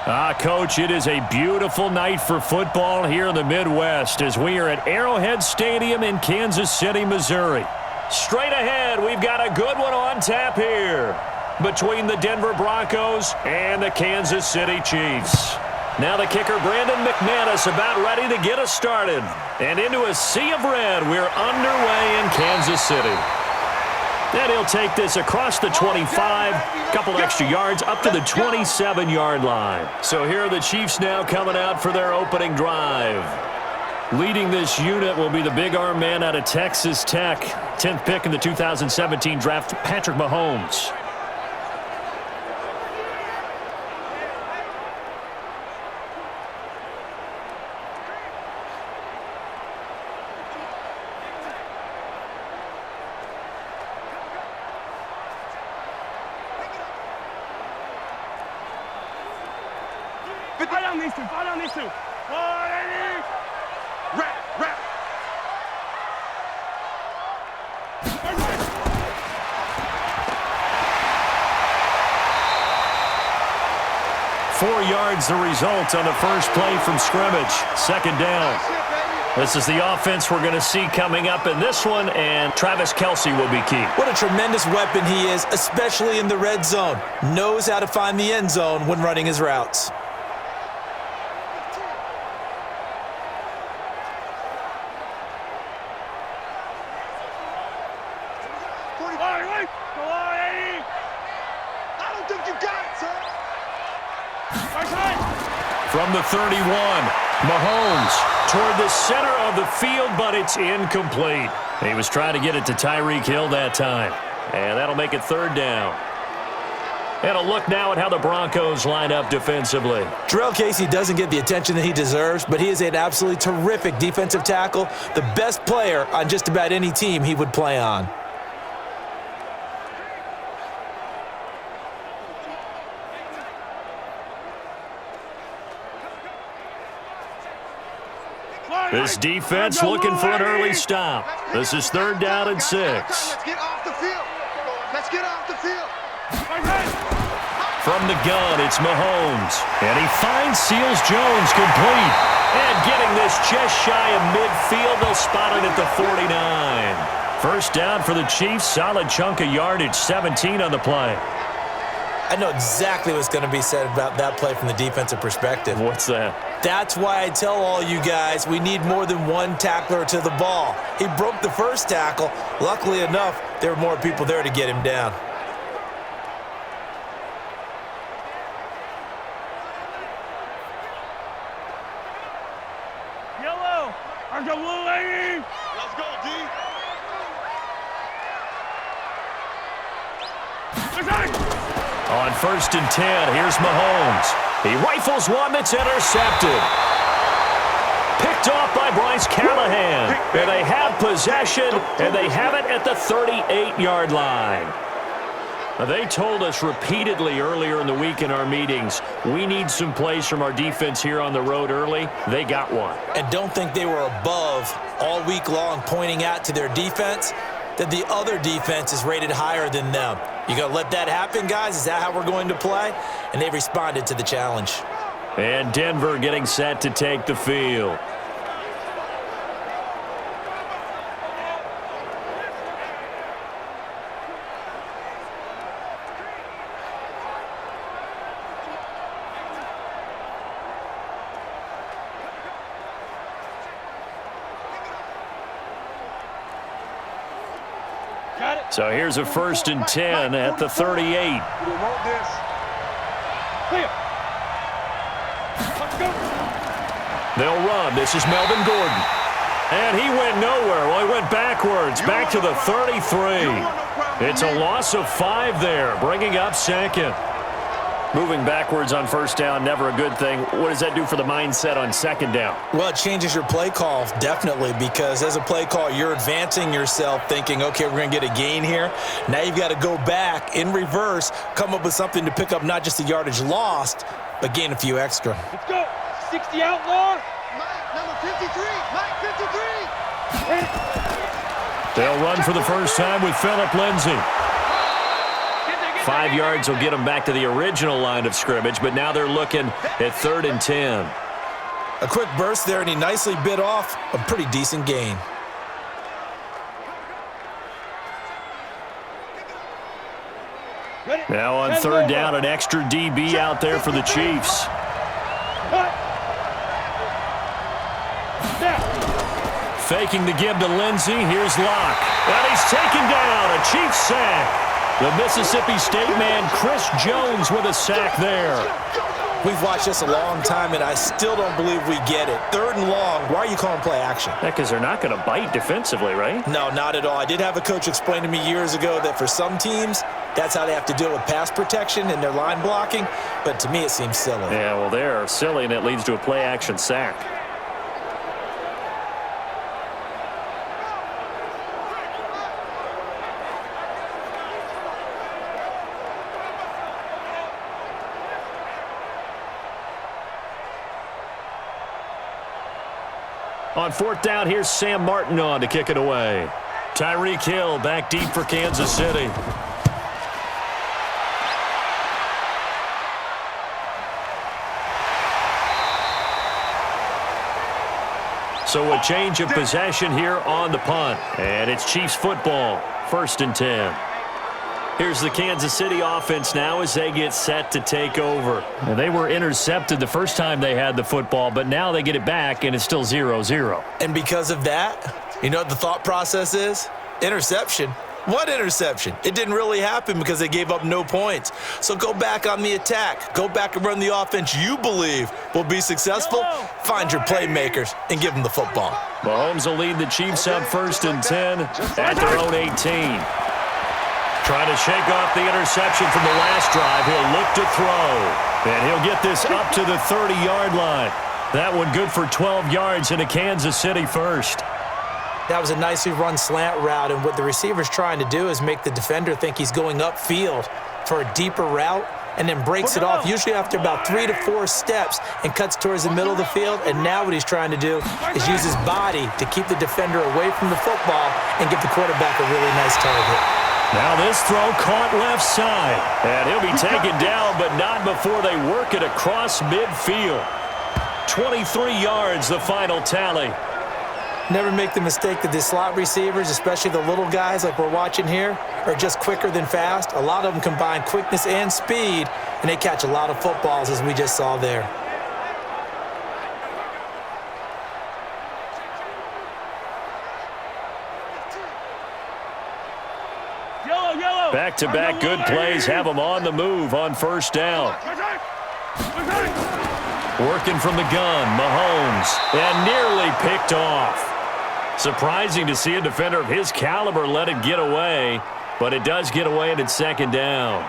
Coach, it is a beautiful night for football here in the Midwest as we are at Arrowhead Stadium in Kansas City, Missouri. Straight ahead, we've got a good one on tap here between the Denver Broncos and the Kansas City Chiefs. Now the kicker, Brandon McManus, about ready to get us started. And into a sea of red, we're underway in Kansas City. And he'll take this across the 25, couple extra yards up to the 27-yard line. So here are the Chiefs now coming out for their opening drive. Leading this unit will be the big arm man out of Texas Tech. 10th pick in the 2017 draft, Patrick Mahomes. Fall down these two. 180. Wrap. 4 yards the result on the first play from scrimmage. Second down. This is the offense we're going to see coming up in this one, and Travis Kelce will be key. What a tremendous weapon he is, especially in the red zone. Knows how to find the end zone when running his routes. From the 31, Mahomes toward the center of the field, but it's incomplete. He was trying to get it to Tyreek Hill that time, and that'll make it third down. And a look now at how the Broncos line up defensively. Jarrell Casey doesn't get the attention that he deserves, but he is an absolutely terrific defensive tackle, the best player on just about any team he would play on. This defense looking for an early stop. This is third down and 6. Let's get off the field. From the gun, it's Mahomes. And he finds Seals Jones complete. And getting this just shy of midfield, they'll spot it at the 49. First down for the Chiefs. Solid chunk of yardage, 17 on the play. I know exactly what's going to be said about that play from the defensive perspective. What's that? That's why I tell all you guys we need more than one tackler to the ball. He broke the first tackle. Luckily enough, there were more people there to get him down. Yellow, our blue lady. Let's go, D. On first and 10, here's Mahomes. He rifles one that's intercepted. Picked off by Bryce Callahan. And they have possession, and they have it at the 38-yard line. They told us repeatedly earlier in the week in our meetings, we need some plays from our defense here on the road early. They got one. And don't think they were above all week long pointing out to their defense that the other defense is rated higher than them. You gonna let that happen, guys? Is that how we're going to play? And they responded to the challenge. And Denver getting set to take the field. So here's a first and 10 at the 38. They'll run. This is Melvin Gordon. And he went nowhere. Well, he went backwards, back to the 33. It's a loss of 5 there, bringing up second. Moving backwards on first down, never a good thing. What does that do for the mindset on second down? Well, it changes your play call, definitely, because as a play call, you're advancing yourself thinking, okay, we're going to get a gain here. Now you've got to go back in reverse, come up with something to pick up not just the yardage lost, but gain a few extra. Let's go. 60 outlaw. Mike, number 53. Mike, 53. They'll run for the first time with Phillip Lindsay. 5 yards will get them back to the original line of scrimmage, but now they're looking at 3rd and 10. A quick burst there, and he nicely bit off a pretty decent gain. Now on 3rd down, an extra DB out there for the Chiefs. Faking the give to Lindsey. Here's Locke. And he's taken down. A Chiefs sack. The Mississippi State man, Chris Jones, with a sack there. We've watched this a long time, and I still don't believe we get it. 3rd and long, why are you calling play action? Yeah, because they're not going to bite defensively, right? No, not at all. I did have a coach explain to me years ago that for some teams, that's how they have to deal with pass protection and their line blocking, but to me it seems silly. Yeah, well, they're silly, and it leads to a play action sack. On 4th down, here's Sam Martin on to kick it away. Tyreek Hill back deep for Kansas City. So a change of possession here on the punt. And it's Chiefs football, 1st and 10. Here's the Kansas City offense now as they get set to take over. And they were intercepted the first time they had the football, but now they get it back, and it's still 0-0. And because of that, you know what the thought process is? Interception. What interception? It didn't really happen because they gave up no points. So go back on the attack. Go back and run the offense you believe will be successful. Find your playmakers and give them the football. Mahomes will lead the Chiefs up 1st and 10 at their own 18. Trying to shake off the interception from the last drive. He'll look to throw. And he'll get this up to the 30-yard line. That one good for 12 yards into Kansas City 1st. That was a nicely run slant route, and what the receiver's trying to do is make the defender think he's going upfield for a deeper route and then breaks it off, usually after about 3 to 4 steps, and cuts towards the middle of the field. And now what he's trying to do is use his body to keep the defender away from the football and give the quarterback a really nice target. Now this throw caught left side. And he'll be taken down, but not before they work it across midfield. 23 yards, the final tally. Never make the mistake that the slot receivers, especially the little guys like we're watching here, are just quicker than fast. A lot of them combine quickness and speed, and they catch a lot of footballs, as we just saw there. Back-to-back good plays have them on the move on 1st down. Working from the gun, Mahomes, and nearly picked off. Surprising to see a defender of his caliber let it get away, but it does get away and it's 2nd down.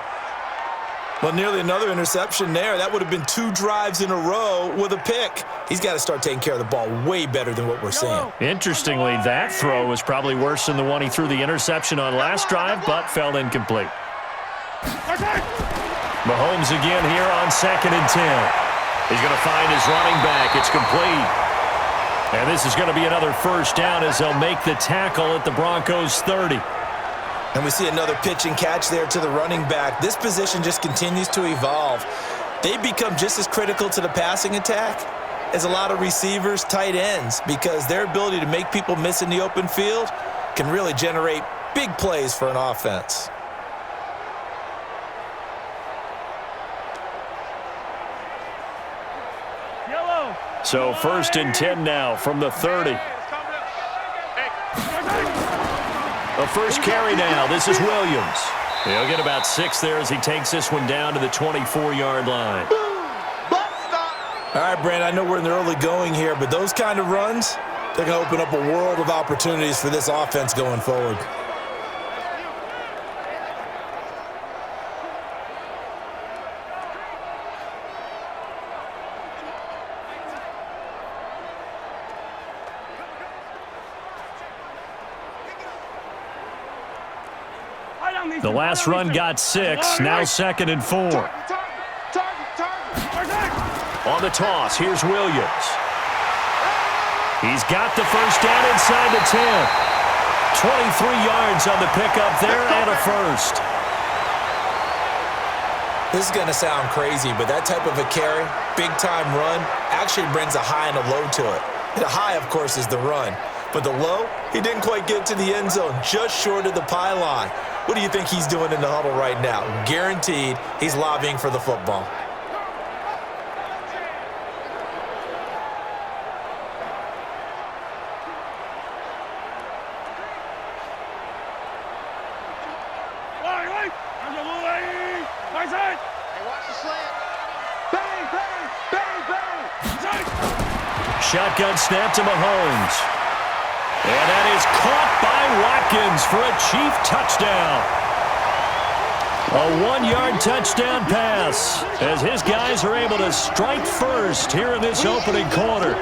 Well, nearly another interception there. That would have been 2 drives in a row with a pick. He's got to start taking care of the ball way better than what we're seeing. Interestingly, that throw was probably worse than the one he threw the interception on last drive, but fell incomplete. Mahomes again here on 2nd and 10. He's going to find his running back. It's complete. And this is going to be another 1st down as they'll make the tackle at the Broncos 30. And we see another pitch and catch there to the running back. This position just continues to evolve. They become just as critical to the passing attack as a lot of receivers, tight ends, because their ability to make people miss in the open field can really generate big plays for an offense. So 1st and 10 now from the 30. A first carry now. This is Williams. He'll get about 6 there as he takes this one down to the 24-yard line. All right, Brandon, I know we're in the early going here, but those kind of runs, they're going to open up a world of opportunities for this offense going forward. The last run got 6, now 2nd and 4. On the toss, here's Williams. He's got the 1st down inside the 10. 23 yards on the pickup there and a 1st. This is going to sound crazy, but that type of a carry, big-time run, actually brings a high and a low to it. The high, of course, is the run. But the low, he didn't quite get to the end zone, just short of the pylon. What do you think he's doing in the huddle right now? Guaranteed he's lobbying for the football. Shotgun snap to Mahomes. And that is caught by Watkins for a Chief touchdown. A 1-yard touchdown pass as his guys are able to strike first here in this opening quarter.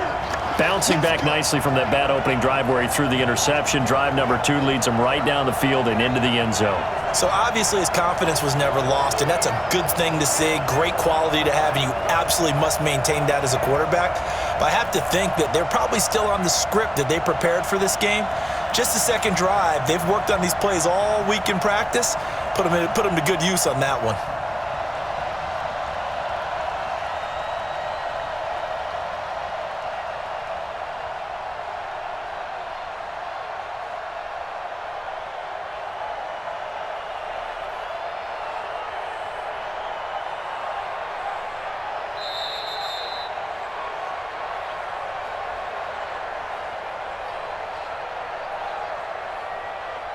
Bouncing back nicely from that bad opening drive where he threw the interception. Drive number 2 leads him right down the field and into the end zone. So obviously his confidence was never lost, and that's a good thing to see, great quality to have, and you absolutely must maintain that as a quarterback. But I have to think that they're probably still on the script that they prepared for this game. Just the second drive, they've worked on these plays all week in practice. Put them to good use on that one.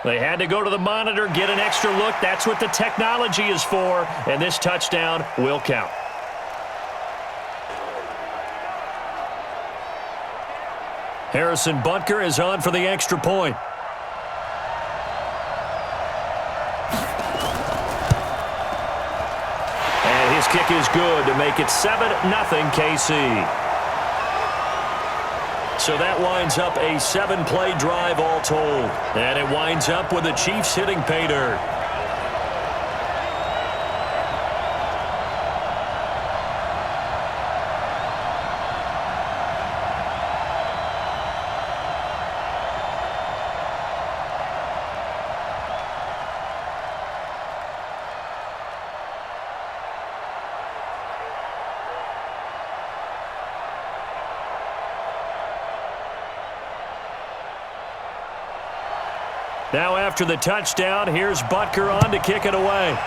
They had to go to the monitor, get an extra look. That's what the technology is for, and this touchdown will count. Harrison Butker is on for the extra point. And his kick is good to make it 7-0 KC. So that winds up a 7-play drive all told. And it winds up with the Chiefs hitting pay dirt. Now after the touchdown, here's Butker on to kick it away.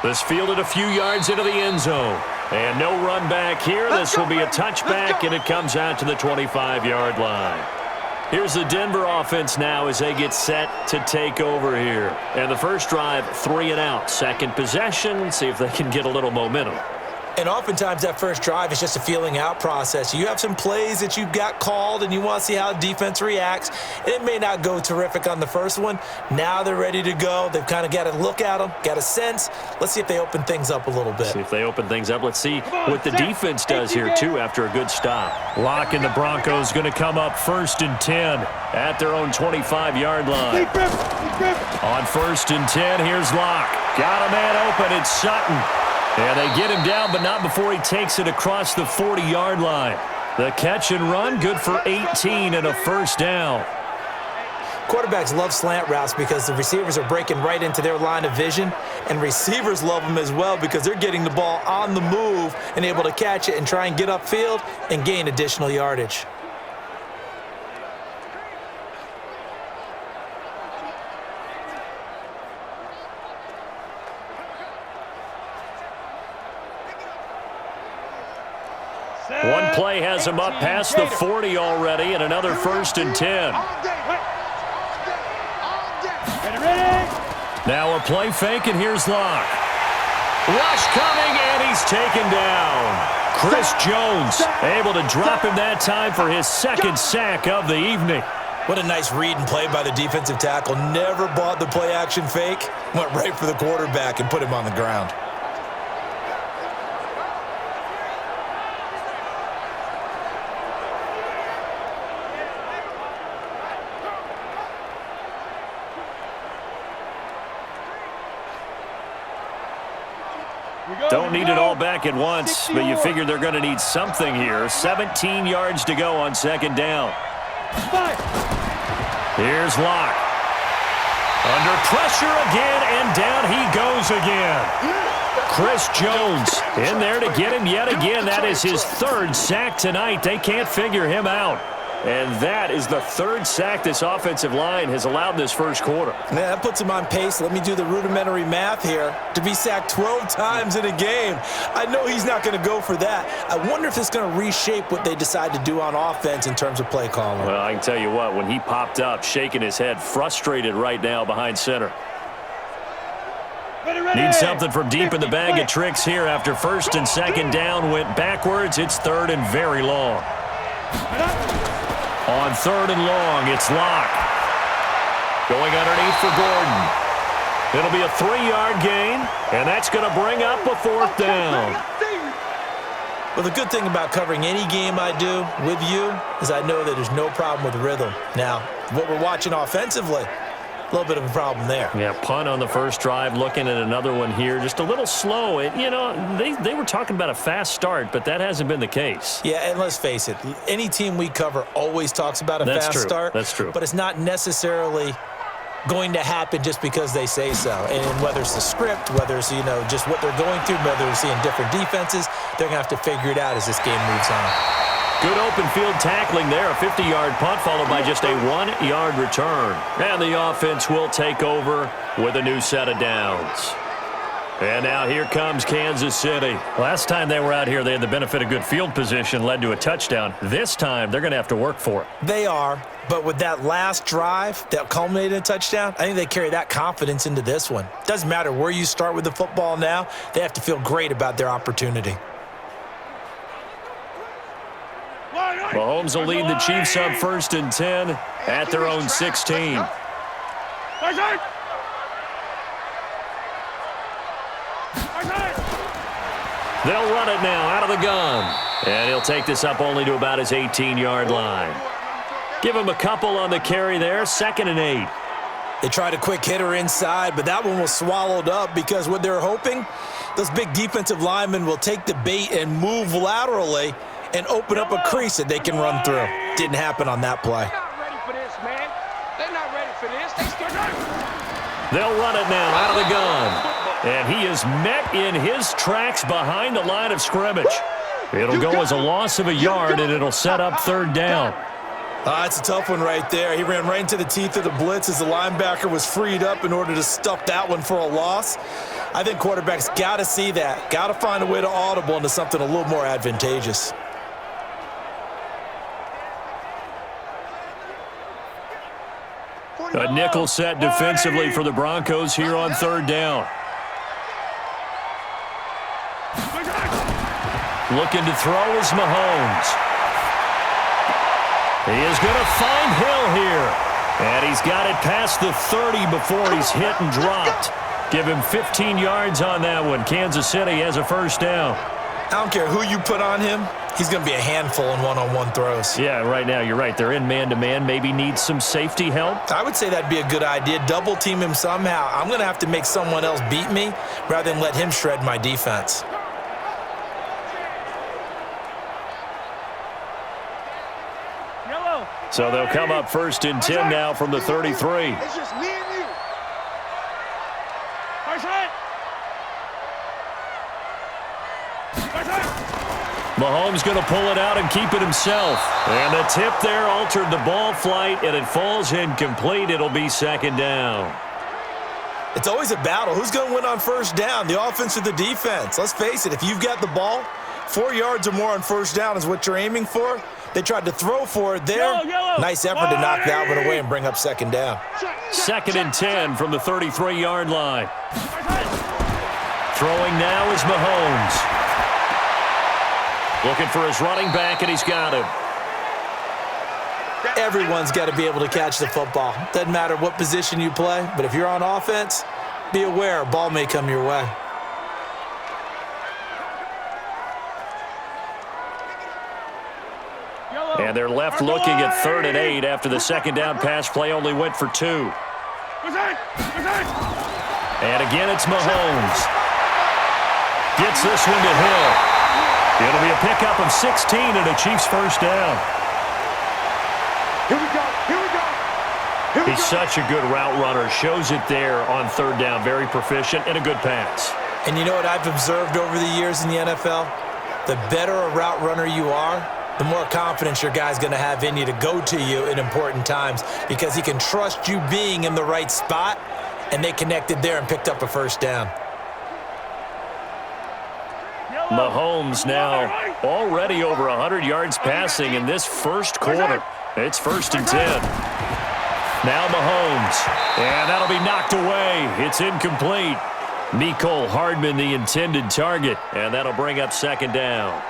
This fielded a few yards into the end zone. And no run back here. This will be a touchback, and it comes out to the 25-yard line. Here's the Denver offense now as they get set to take over here. And the first drive, 3 and out. Second possession, see if they can get a little momentum. And oftentimes that first drive is just a feeling out process. You have some plays that you've got called and you want to see how the defense reacts. It may not go terrific on the first one. Now they're ready to go. They've kind of got to look at them, got a sense. Let's see if they open things up a little bit. See if they open things up. Let's see what the defense does here, too, after a good stop. Locke and the Broncos going to come up 1st and 10 at their own 25-yard line. On 1st and 10, here's Locke. Got a man open. It's Sutton. And they get him down, but not before he takes it across the 40-yard line. The catch and run, good for 18 and a first down. Quarterbacks love slant routes because the receivers are breaking right into their line of vision, and receivers love them as well because they're getting the ball on the move and able to catch it and try and get upfield and gain additional yardage. One play has him up past the 40 already, and another 1st and 10. Now a play fake, and here's Locke. Rush coming, and he's taken down. Chris Jones able to drop him that time for his 2nd sack of the evening. What a nice read and play by the defensive tackle. Never bought the play-action fake. Went right for the quarterback and put him on the ground. Don't need it all back at once, but you figure they're going to need something here. 17 yards to go on 2nd down. Here's Locke. Under pressure again, and down he goes again. Chris Jones in there to get him yet again. That is his third sack tonight. They can't figure him out. And that is the third sack this offensive line has allowed this first quarter. Man, that puts him on pace. Let me do the rudimentary math here. To be sacked 12 times in a game. I know he's not going to go for that. I wonder if it's going to reshape what they decide to do on offense in terms of play calling. Well, I can tell you what, when he popped up, shaking his head, frustrated right now behind center. Need something from deep in the bag of tricks here after first and second down went backwards. It's third and very long. On third and long, it's Locke. Going underneath for Gordon. It'll be a 3-yard gain, and that's going to bring up a fourth down. Well, the good thing about covering any game I do with you is I know that there's no problem with rhythm. Now, what we're watching offensively, a little bit of a problem there. Yeah, punt on the first drive, looking at another one here. Just a little slow. You know, they were talking about a fast start, but that hasn't been the case. Yeah, and let's face it, any team we cover always talks about a fast start. That's true. But it's not necessarily going to happen just because they say so. And whether it's the script, whether it's, just what they're going through, whether they're seeing different defenses, they're going to have to figure it out as this game moves on. Good open field tackling there. A 50-yard punt followed by just a 1-yard return. And the offense will take over with a new set of downs. And now here comes Kansas City. Last time they were out here, they had the benefit of good field position, led to a touchdown. This time, they're going to have to work for it. They are, but with that last drive that culminated in a touchdown, I think they carry that confidence into this one. Doesn't matter where you start with the football now, they have to feel great about their opportunity. Mahomes will lead the Chiefs up first and 10 at their own 16. They'll run it now out of the gun. And he'll take this up only to about his 18-yard line. Give him a couple on the carry there, 2nd and 8. They tried a quick hitter inside, but that one was swallowed up because what they're hoping, those big defensive linemen will take the bait and move laterally and open up a crease that they can run through. Didn't happen on that play. They're not ready for this, man. They're not ready for this. They'll run it now out of the gun. And he is met in his tracks behind the line of scrimmage. It'll go as a loss of a yard, and it'll set up third down. That's a tough one right there. He ran right into the teeth of the blitz as the linebacker was freed up in order to stuff that one for a loss. I think quarterbacks got to see that. Got to find a way to audible into something a little more advantageous. A nickel set defensively for the Broncos here on third down. Looking to throw is Mahomes. He is going to find Hill here. And he's got it past the 30 before he's hit and dropped. Give him 15 yards on that one. Kansas City has a first down. I don't care who you put on him. He's going to be a handful in one-on-one throws. Yeah, right now you're right. They're in man-to-man. Maybe needs some safety help. I would say that'd be a good idea. Double team him somehow. I'm going to have to make someone else beat me rather than let him shred my defense. So they'll come up first and 10 now from the 33. It's just me and you. Mahomes going to pull it out and keep it himself. And the tip there altered the ball flight, and it falls incomplete. It'll be second down. It's always a battle. Who's going to win on first down, the offense or the defense? Let's face it, if you've got the ball, 4 yards or more on first down is what you're aiming for. They tried to throw for it there. Nice effort to knock that one away and bring up second down. 2nd and 10 from the 33-yard line. Throwing now is Mahomes. Looking for his running back, and he's got him. Everyone's got to be able to catch the football. Doesn't matter what position you play, but if you're on offense, be aware a ball may come your way. And they're left looking at 3rd and 8 after the second down pass play only went for 2. And again, it's Mahomes. Gets this one to Hill. It'll be a pickup of 16 and a Chiefs first down. Here we go. Here we go. He's such a good route runner. Shows it there on third down. Very proficient and a good pass. And you know what I've observed over the years in the NFL? The better a route runner you are, the more confidence your guy's going to have in you to go to you in important times because he can trust you being in the right spot, and they connected there and picked up a first down. Mahomes now already over 100 yards passing in this first quarter. It's 1st and 10. Now Mahomes, and that'll be knocked away. It's incomplete. Mecole Hardman, the intended target, and that'll bring up 2nd down.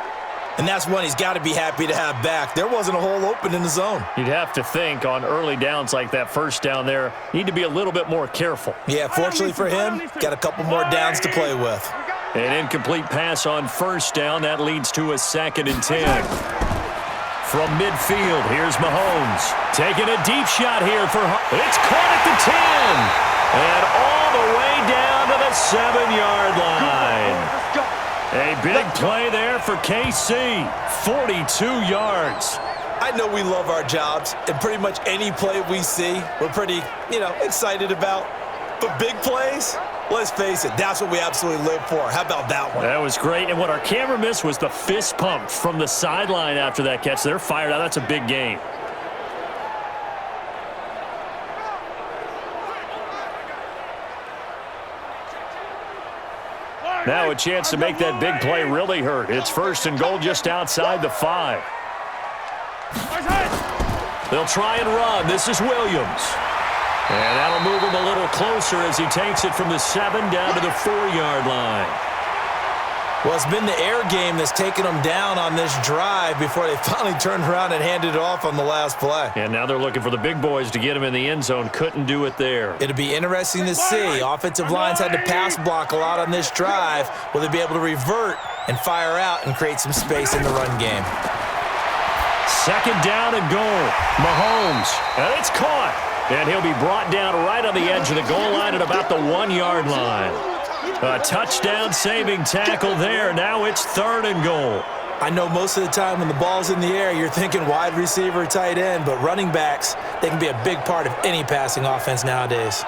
And that's one he's got to be happy to have back. There wasn't a hole open in the zone. You'd have to think on early downs like that first down there, need to be a little bit more careful. Yeah, fortunately for him, got a couple more downs to play with. An incomplete pass on 1st down. That leads to a 2nd and 10. From midfield, here's Mahomes. Taking a deep shot here for it's caught at the 10. And all the way down to the 7-yard line. A big play there for KC. 42 yards. I know we love our jobs, and pretty much any play we see, we're pretty, excited about. But big plays, let's face it, that's what we absolutely live for. How about that one? That was great. And what our camera missed was the fist pump from the sideline after that catch. They're fired out. That's a big game. Now a chance to make that big play really hurt. It's 1st and goal just outside the 5. They'll try and run. This is Williams. And that'll move him a little closer as he takes it from the 7 down to the 4-yard line. Well, it's been the air game that's taken them down on this drive before they finally turned around and handed it off on the last play. And now they're looking for the big boys to get him in the end zone. Couldn't do it there. It'll be interesting to see. Offensive lines had to pass block a lot on this drive. Will they be able to revert and fire out and create some space in the run game? 2nd down and goal. Mahomes. And it's caught. And he'll be brought down right on the edge of the goal line at about the 1-yard line. A touchdown-saving tackle there. Now it's 3rd and goal. I know most of the time when the ball's in the air, you're thinking wide receiver, tight end, but running backs, they can be a big part of any passing offense nowadays.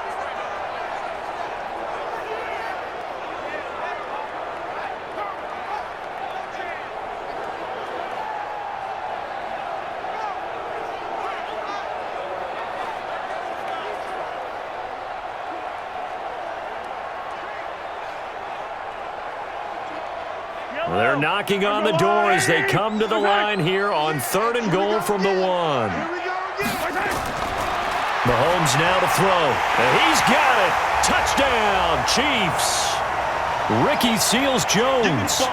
They're knocking on the door as they come to the line here on 3rd and goal from the 1. Mahomes now to throw. And he's got it. Touchdown, Chiefs. Ricky Seals-Jones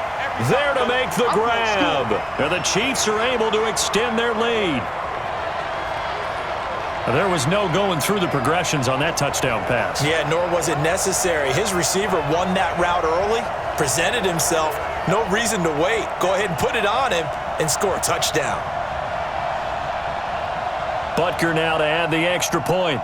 there to make the grab. And the Chiefs are able to extend their lead. There was no going through the progressions on that touchdown pass. Yeah, nor was it necessary. His receiver won that route early, presented himself. No reason to wait. Go ahead and put it on him and score a touchdown. Butker now to add the extra point.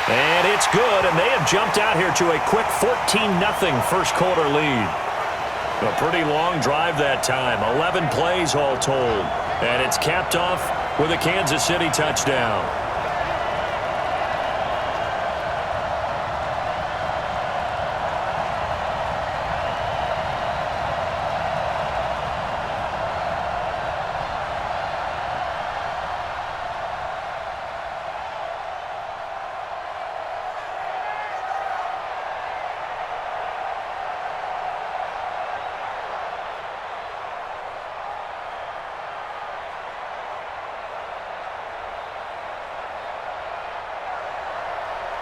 And it's good, and they have jumped out here to a quick 14-0 first quarter lead. A pretty long drive that time, 11 plays all told. And it's capped off with a Kansas City touchdown.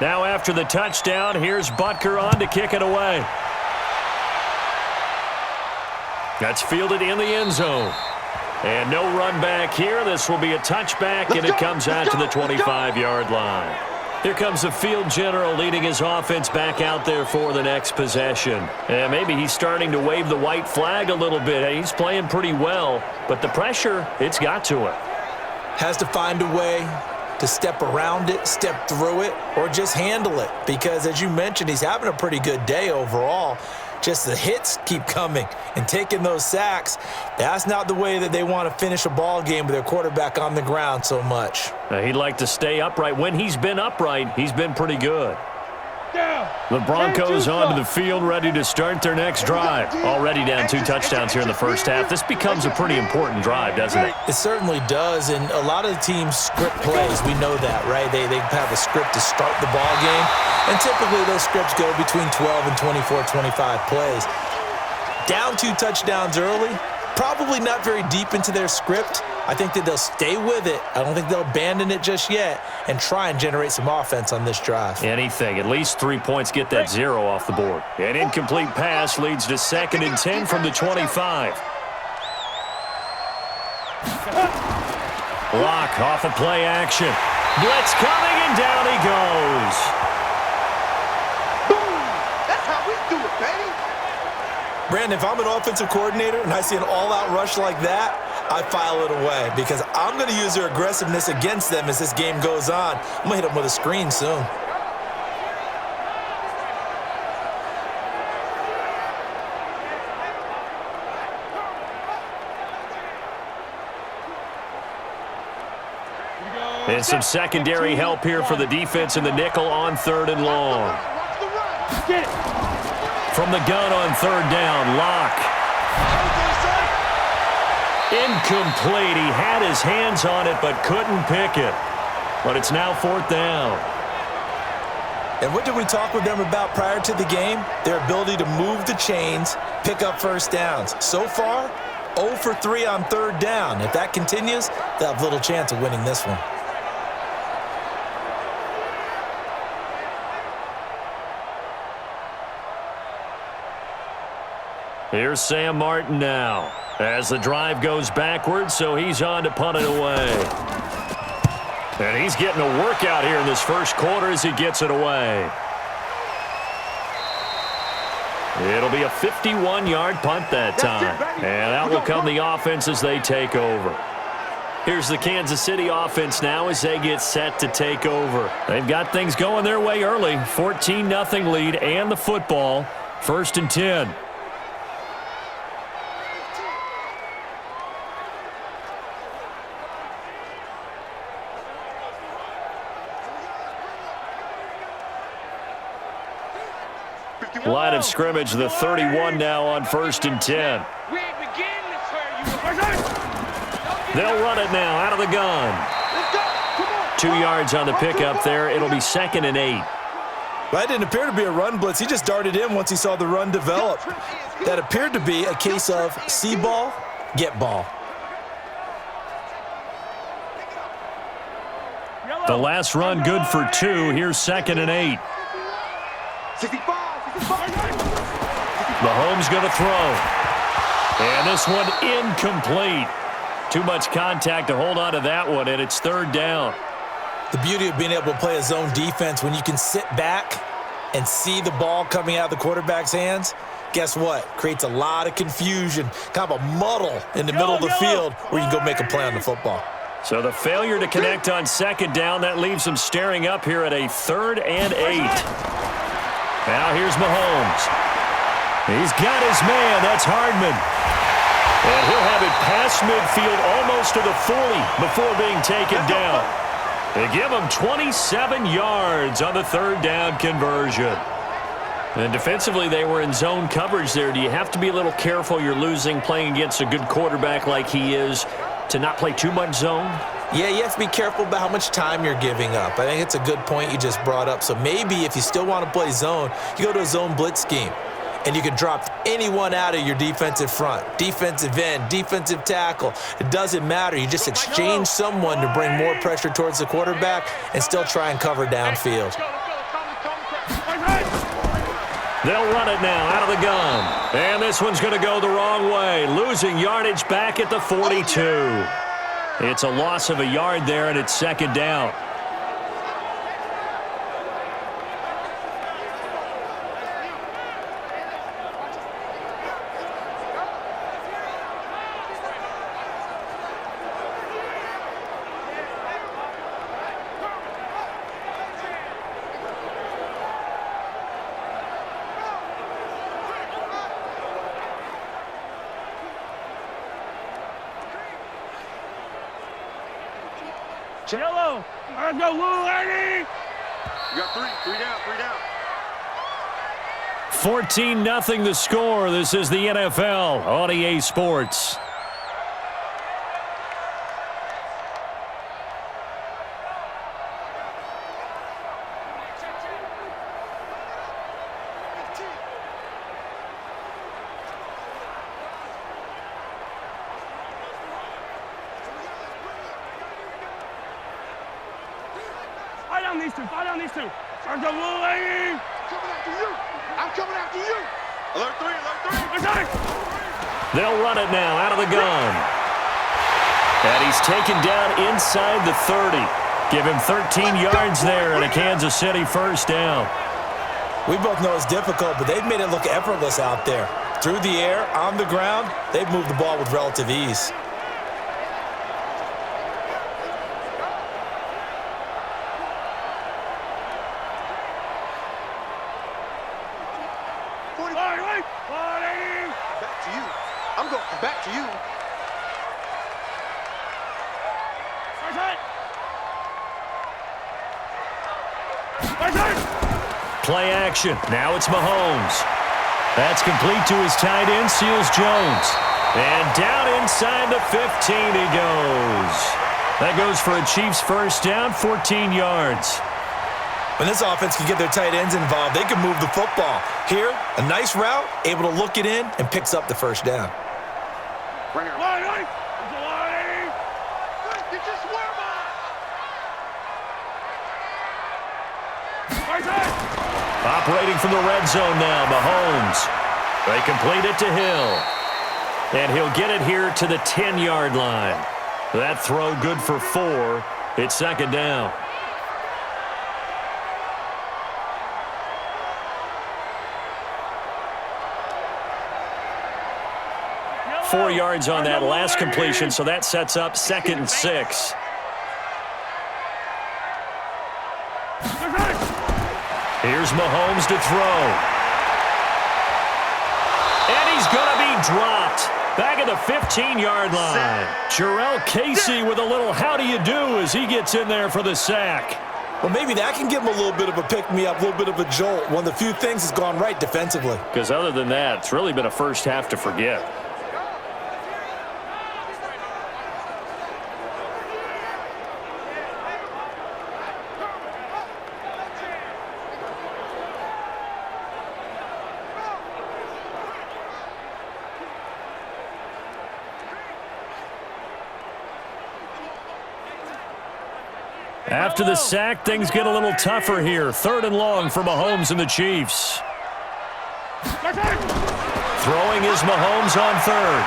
Now after the touchdown, here's Butker on to kick it away. That's fielded in the end zone. And no run back here. This will be a touchback, and it comes out to the 25-yard line. Here comes the field general leading his offense back out there for the next possession. And maybe he's starting to wave the white flag a little bit. He's playing pretty well, but the pressure, it's got to it. Has to find a way to step around it, step through it, or just handle it. Because, as you mentioned, he's having a pretty good day overall. Just the hits keep coming and taking those sacks. That's not the way that they want to finish a ball game with their quarterback on the ground so much. He'd like to stay upright. When he's been upright, he's been pretty good. The Broncos onto the field, ready to start their next drive. Already down 2 touchdowns here in the first half. This becomes a pretty important drive, doesn't it? It certainly does, and a lot of the teams script plays. We know that, right? They have a script to start the ball game, and typically those scripts go between 12 and 24, 25 plays. Down 2 touchdowns early, probably not very deep into their script. I think that they'll stay with it. I don't think they'll abandon it just yet and try and generate some offense on this drive. Anything. At least 3 points, get that 0 off the board. An incomplete pass leads to 2nd and 10 from the 25. Lock off of play action. Blitz coming, and down he goes. Boom! That's how we do it, baby. Brandon, if I'm an offensive coordinator and I see an all-out rush like that, I file it away because I'm going to use their aggressiveness against them as this game goes on. I'm going to hit them with a screen soon. And some secondary help here for the defense in the nickel on 3rd and long. From the gun on 3rd down, Lock. Incomplete. He had his hands on it but couldn't pick it. But it's now 4th down. And what did we talk with them about prior to the game? Their ability to move the chains, pick up first downs. So far, 0 for 3 on 3rd down. If that continues, they'll have little chance of winning this one. Here's Sam Martin now as the drive goes backwards, so he's on to punt it away. And he's getting a workout here in this first quarter as he gets it away. It'll be a 51-yard punt that time. And out will come the offense as they take over. Here's the Kansas City offense now as they get set to take over. They've got things going their way early. 14-0 lead and the football. 1st and 10. Line of scrimmage, the 31 now on 1st and 10. They'll run it now out of the gun. 2 yards on the pickup there. It'll be 2nd and 8. That didn't appear to be a run blitz. He just darted in once he saw the run develop. That appeared to be a case of see ball, get ball. The last run good for 2. Here's 2nd and 8. 65. Mahomes going to throw. And this one incomplete. Too much contact to hold on to that one, and it's 3rd down. The beauty of being able to play a zone defense when you can sit back and see the ball coming out of the quarterback's hands, guess what? Creates a lot of confusion, kind of a muddle in the middle of the field where you can go make a play on the football. So the failure to connect on 2nd down, that leaves him staring up here at a 3rd and 8. Now here's Mahomes. He's got his man. That's Hardman. And he'll have it past midfield almost to the 40 before being taken down. They give him 27 yards on the 3rd down conversion. And defensively, they were in zone coverage there. Do you have to be a little careful? You're losing playing against a good quarterback like he is to not play too much zone? Yeah, you have to be careful about how much time you're giving up. I think it's a good point you just brought up. So maybe if you still want to play zone, you go to a zone blitz scheme. And you can drop anyone out of your defensive front, defensive end, defensive tackle. It doesn't matter. You just exchange someone to bring more pressure towards the quarterback and still try and cover downfield. They'll run it now out of the gun. And this one's going to go the wrong way, losing yardage back at the 42. It's a loss of a yard there, and it's 2nd down. Yellow. Let's go, Lou, lady. You got three down. 14-0 the score. This is the NFL on EA Sports. Fight on these two. Start the little lady. I'm coming after you. Alert three. They'll run it now out of the gun. And he's taken down inside the 30. Give him 13 yards there and a Kansas City first down. We both know it's difficult, but they've made it look effortless out there. Through the air, on the ground, they've moved the ball with relative ease. Back to you. Play action. Now it's Mahomes. That's complete to his tight end, Seals Jones. And down inside the 15 he goes. That goes for a Chiefs first down, 14 yards. When this offense can get their tight ends involved, they can move the football. Here, a nice route, able to look it in, and picks up the first down. Operating from the red zone now, Mahomes. They complete it to Hill. And he'll get it here to the 10-yard line. That throw good for 4. It's second down. Yellow. 4 yards on that last completion, so that sets up 2nd and 6. Here's Mahomes to throw. And he's going to be dropped. Back at the 15-yard line. Jarrell Casey with a little how do you do as he gets in there for the sack. Well, maybe that can give him a little bit of a pick-me-up, a little bit of a jolt. One of the few things that's gone right defensively. Because other than that, it's really been a first half to forget. After the sack, things get a little tougher here. 3rd and long for Mahomes and the Chiefs. Throwing is Mahomes on 3rd.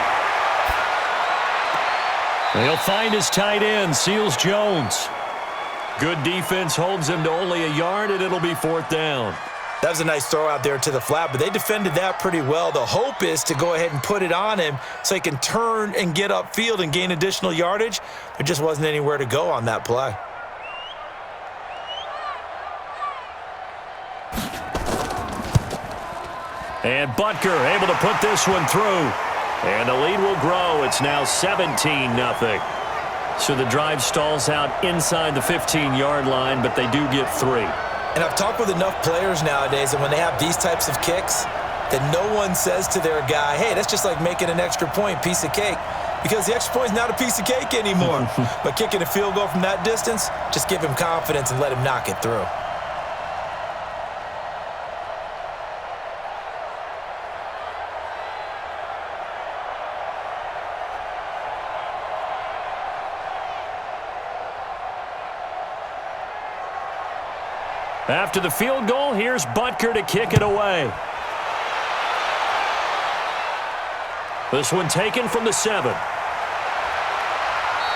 He'll find his tight end, Seals Jones. Good defense holds him to only a yard, and it'll be 4th down. That was a nice throw out there to the flat, but they defended that pretty well. The hope is to go ahead and put it on him so he can turn and get upfield and gain additional yardage. There just wasn't anywhere to go on that play. And Butker able to put this one through. And the lead will grow. It's now 17-0. So the drive stalls out inside the 15-yard line, but they do get 3. And I've talked with enough players nowadays that when they have these types of kicks, that no one says to their guy, hey, that's just like making an extra point, piece of cake. Because the extra point is not a piece of cake anymore. But kicking a field goal from that distance, just give him confidence and let him knock it through. After the field goal, here's Butker to kick it away. This one taken from the 7.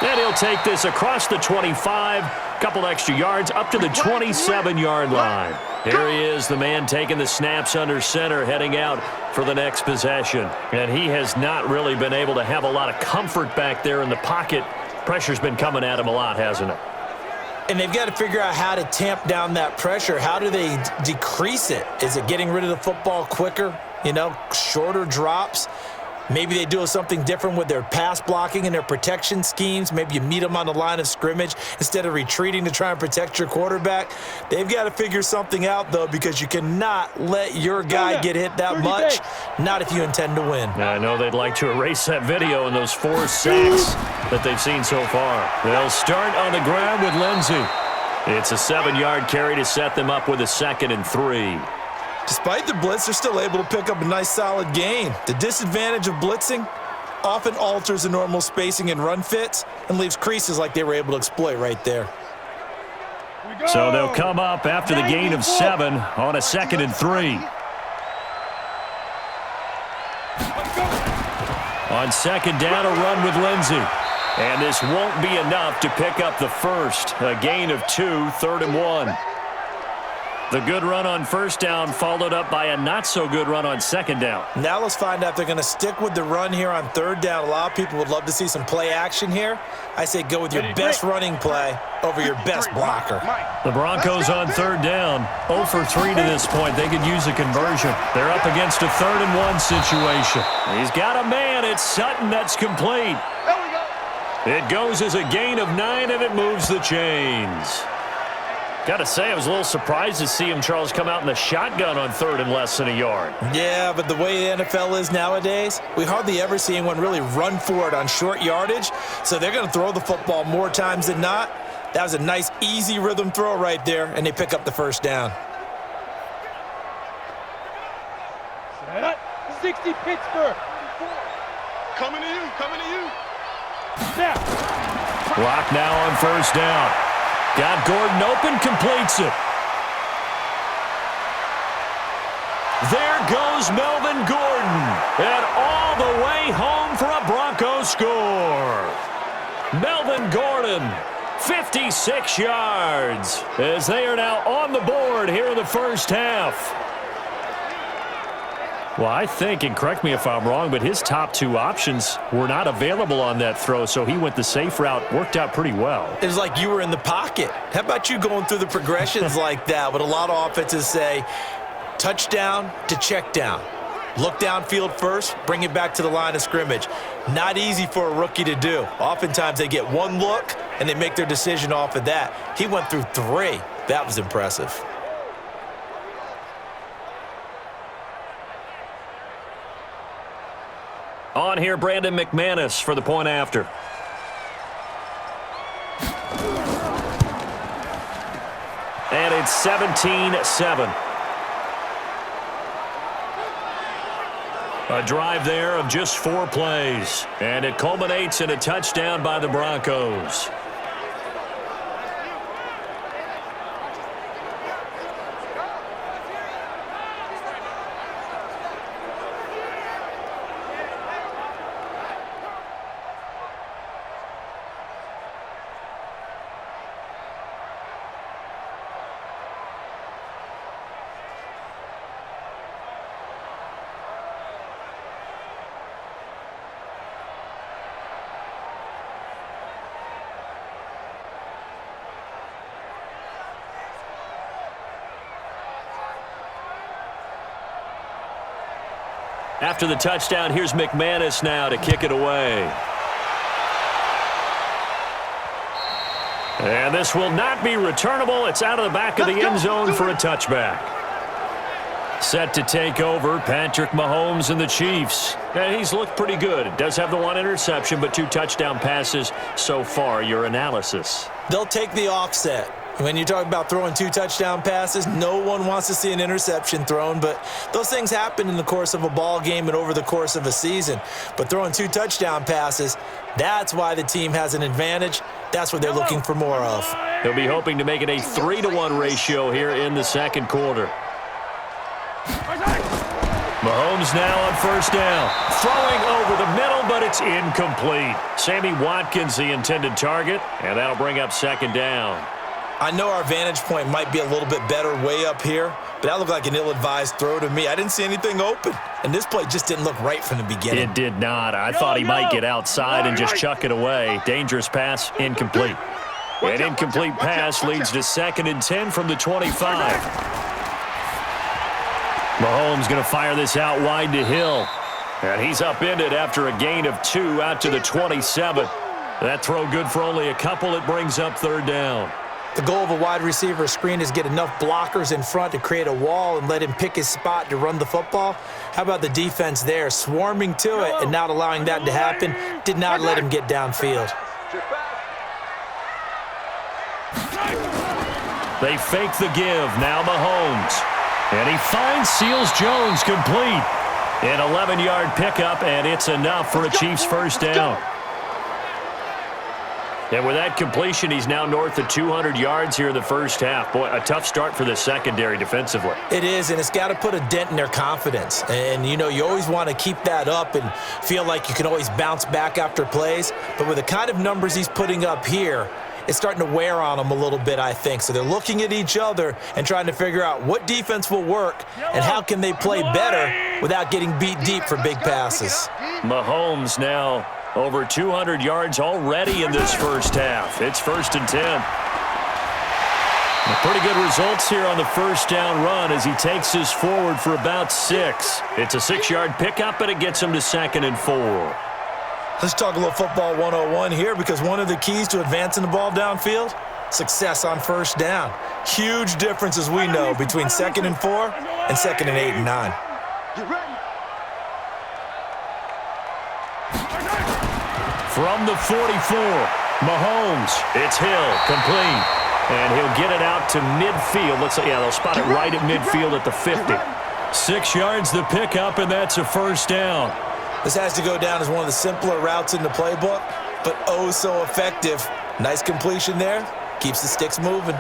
And he'll take this across the 25, couple extra yards, up to the 27-yard line. Here he is, the man taking the snaps under center, heading out for the next possession. And he has not really been able to have a lot of comfort back there in the pocket. Pressure's been coming at him a lot, hasn't it? And they've got to figure out how to tamp down that pressure. How do they decrease it? Is it getting rid of the football quicker? You know, shorter drops? Maybe they do something different with their pass blocking and their protection schemes. Maybe you meet them on the line of scrimmage instead of retreating to try and protect your quarterback. They've got to figure something out, though, because you cannot let your guy get hit that much, not if you intend to win. I know they'd like to erase that video and those 4 sacks that they've seen so far. They'll start on the ground with Lindsey. It's a 7-yard carry to set them up with a 2nd and 3. Despite the blitz, they're still able to pick up a nice, solid gain. The disadvantage of blitzing often alters the normal spacing and run fits and leaves creases like they were able to exploit right there. So they'll come up after the gain of 7 on a 2nd and 3. On 2nd down, a run with Lindsey. And this won't be enough to pick up the first. A gain of 2, 3rd and 1. The good run on 1st down followed up by a not-so-good run on 2nd down. Now let's find out if they're going to stick with the run here on 3rd down. A lot of people would love to see some play action here. I say go with your best running play over your best blocker. The Broncos on 3rd down. 0 for 3 to this point. They could use a conversion. They're up against a 3rd and 1 situation. He's got a man. It's Sutton that's complete. It goes as a gain of 9, and it moves the chains. Got to say, I was a little surprised to see him, Charles, come out in the shotgun on 3rd and less than a yard. Yeah, but the way the NFL is nowadays, we hardly ever see anyone really run for it on short yardage, so they're going to throw the football more times than not. That was a nice, easy rhythm throw right there, and they pick up the 1st down. 60 Pittsburgh. Coming to you, coming to you. Snap. Clock now on 1st down. Got Gordon open, completes it. There goes Melvin Gordon. And all the way home for a Broncos score. Melvin Gordon, 56 yards, as they are now on the board here in the 1st half. Well, I think, and correct me if I'm wrong, but his top 2 options were not available on that throw, so he went the safe route. Worked out pretty well. It was like you were in the pocket. How about you going through the progressions like that? What a lot of offenses say, touchdown to check down. Look downfield first, bring it back to the line of scrimmage. Not easy for a rookie to do. Oftentimes they get 1 look, and they make their decision off of that. He went through 3. That was impressive. On here, Brandon McManus for the point after. And it's 17-7. A drive there of just 4 plays. And it culminates in a touchdown by the Broncos. After the touchdown, here's McManus now to kick it away. And this will not be returnable. It's out of the back of the end zone for a touchback. Set to take over, Patrick Mahomes and the Chiefs. And he's looked pretty good. Does have the 1 interception, but 2 touchdown passes so far. Your analysis? They'll take the offset. When you talk about throwing 2 touchdown passes, no one wants to see an interception thrown, but those things happen in the course of a ball game and over the course of a season. But throwing 2 touchdown passes, that's why the team has an advantage. That's what they're looking for more of. They'll be hoping to make it a 3-to-1 ratio here in the 2nd quarter. Mahomes now on 1st down. Throwing over the middle, but it's incomplete. Sammy Watkins the intended target, and that'll bring up 2nd down. I know our vantage point might be a little bit better way up here, but that looked like an ill-advised throw to me. I didn't see anything open, and this play just didn't look right from the beginning. It did not. I thought he might get outside and just chuck it away. Dangerous pass, incomplete. An incomplete pass leads to 2nd and 10 from the 25. Mahomes going to fire this out wide to Hill. And he's upended after a gain of 2 out to the 27. That throw good for only a couple. It brings up third down. The goal of a wide receiver screen is get enough blockers in front to create a wall and let him pick his spot to run the football. How about the defense there, swarming to it and not allowing that to happen? Did not let him get downfield. They fake the give. Now Mahomes. And he finds Seals Jones complete. An 11-yard pickup, and it's enough for a Chiefs first down. And with that completion, he's now north of 200 yards here in the first half. Boy, a tough start for the secondary defensively. It is, and it's got to put a dent in their confidence. And, you know, you always want to keep that up and feel like you can always bounce back after plays. But with the kind of numbers he's putting up here, it's starting to wear on them a little bit, I think. So they're looking at each other and trying to figure out what defense will work and how can they play better without getting beat deep for big passes. Mahomes now over 200 yards already in this first half. It's 1st and 10. Pretty good results here on the first down run as he takes this forward for about 6. It's a 6-yard pickup, and it gets him to 2nd and 4. Let's talk a little football 101 here, because one of the keys to advancing the ball downfield, success on first down. Huge difference, as we know, between 2nd and 4 and 2nd and 8 and 9. From the 44, Mahomes. It's Hill, complete. And he'll get it out to midfield. Looks like, yeah, they'll spot it right at midfield at the 50. 6 yards the pickup, and that's a first down. This has to go down as one of the simpler routes in the playbook, but oh so effective. Nice completion there. Keeps the sticks moving.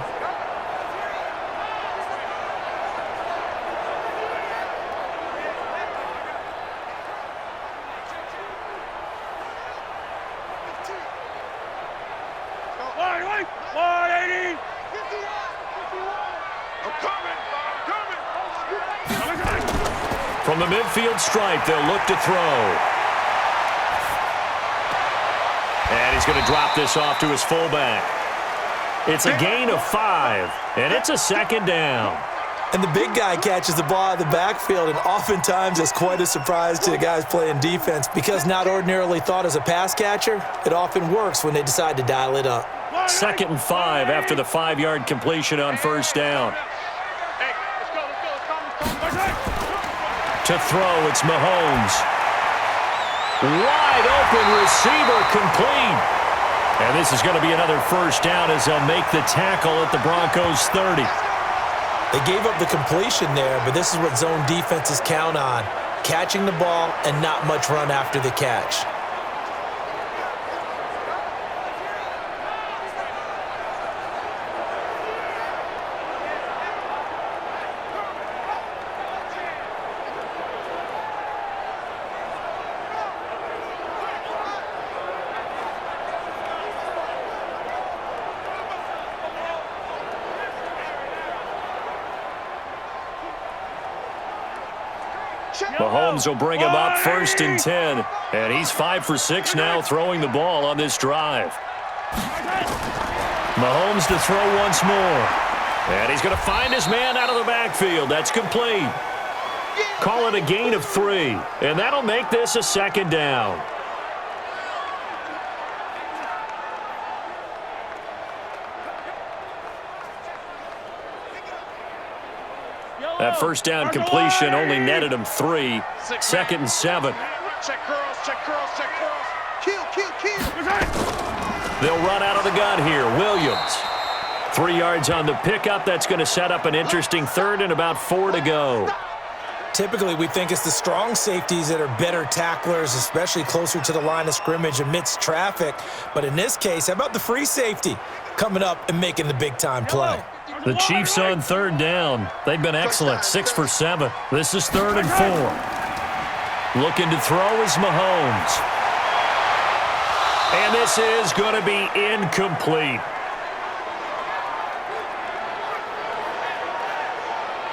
From the midfield stripe, they'll look to throw. And he's going to drop this off to his fullback. It's a gain of 5, and it's a 2nd down. And the big guy catches the ball out of the backfield, and oftentimes it's quite a surprise to the guys playing defense, because not ordinarily thought as a pass catcher, it often works when they decide to dial it up. 2nd and 5 after the 5-yard completion on first down. To throw, it's Mahomes. Wide open receiver, complete. And this is going to be another first down as they'll make the tackle at the Broncos 30. They gave up the completion there, but this is what zone defenses count on. Catching the ball and not much run after the catch. Mahomes will bring him up 1st and 10. And he's 5 for 6 now throwing the ball on this drive. Mahomes to throw once more. And he's going to find his man out of the backfield. That's complete. Call it a gain of 3. And that'll make this a 2nd down. That first down completion only netted him 3. 2nd and 7. Check curls, check curls, check curls. Kill. They'll run out of the gun here. Williams. 3 yards on the pickup. That's going to set up an interesting 3rd and about 4 to go. Typically, we think it's the strong safeties that are better tacklers, especially closer to the line of scrimmage amidst traffic. But in this case, how about the free safety coming up and making the big-time play? The Chiefs on 3rd down. They've been excellent, 6 for 7. This is 3rd and 4. Looking to throw is Mahomes. And this is going to be incomplete.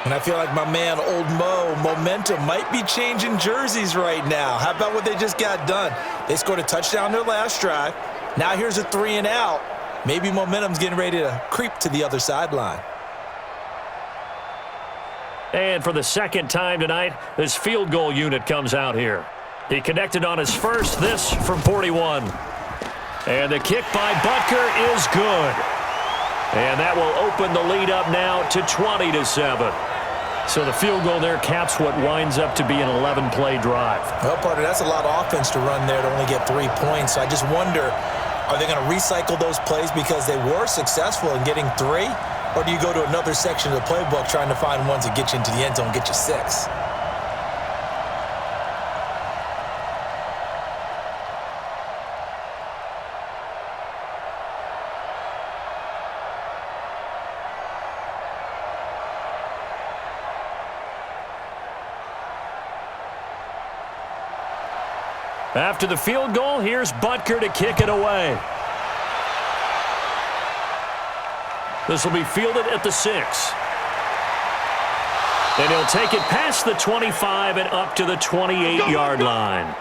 And I feel like my man, Old Mo, momentum might be changing jerseys right now. How about what they just got done? They scored a touchdown their last drive. Now here's a 3 and out. Maybe momentum's getting ready to creep to the other sideline. And for the 2nd time tonight, this field goal unit comes out here. He connected on his first, this from 41. And the kick by Butker is good. And that will open the lead up now to 20-7. So the field goal there caps what winds up to be an 11-play drive. Well, partner, that's a lot of offense to run there to only get 3 points. So I just wonder, are they going to recycle those plays because they were successful in getting 3? Or do you go to another section of the playbook trying to find ones that get you into the end zone and get you 6? After the field goal, here's Butker to kick it away. This will be fielded at the 6. And he'll take it past the 25 and up to the 28-yard line.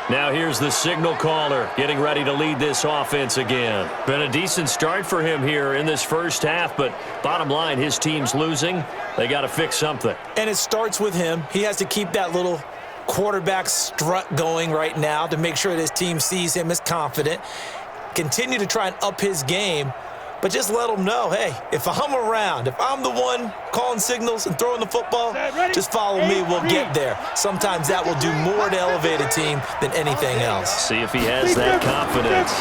Now here's the signal caller getting ready to lead this offense again. Been a decent start for him here in this first half, but bottom line, his team's losing. They got to fix something. And it starts with him. He has to keep that little quarterback strut going right now to make sure that his team sees him as confident. Continue to try and up his game, but just let him know, hey, if I'm around, if I'm the one calling signals and throwing the football, just follow me, we'll get there. Sometimes that will do more to elevate a team than anything else. See if he has that confidence.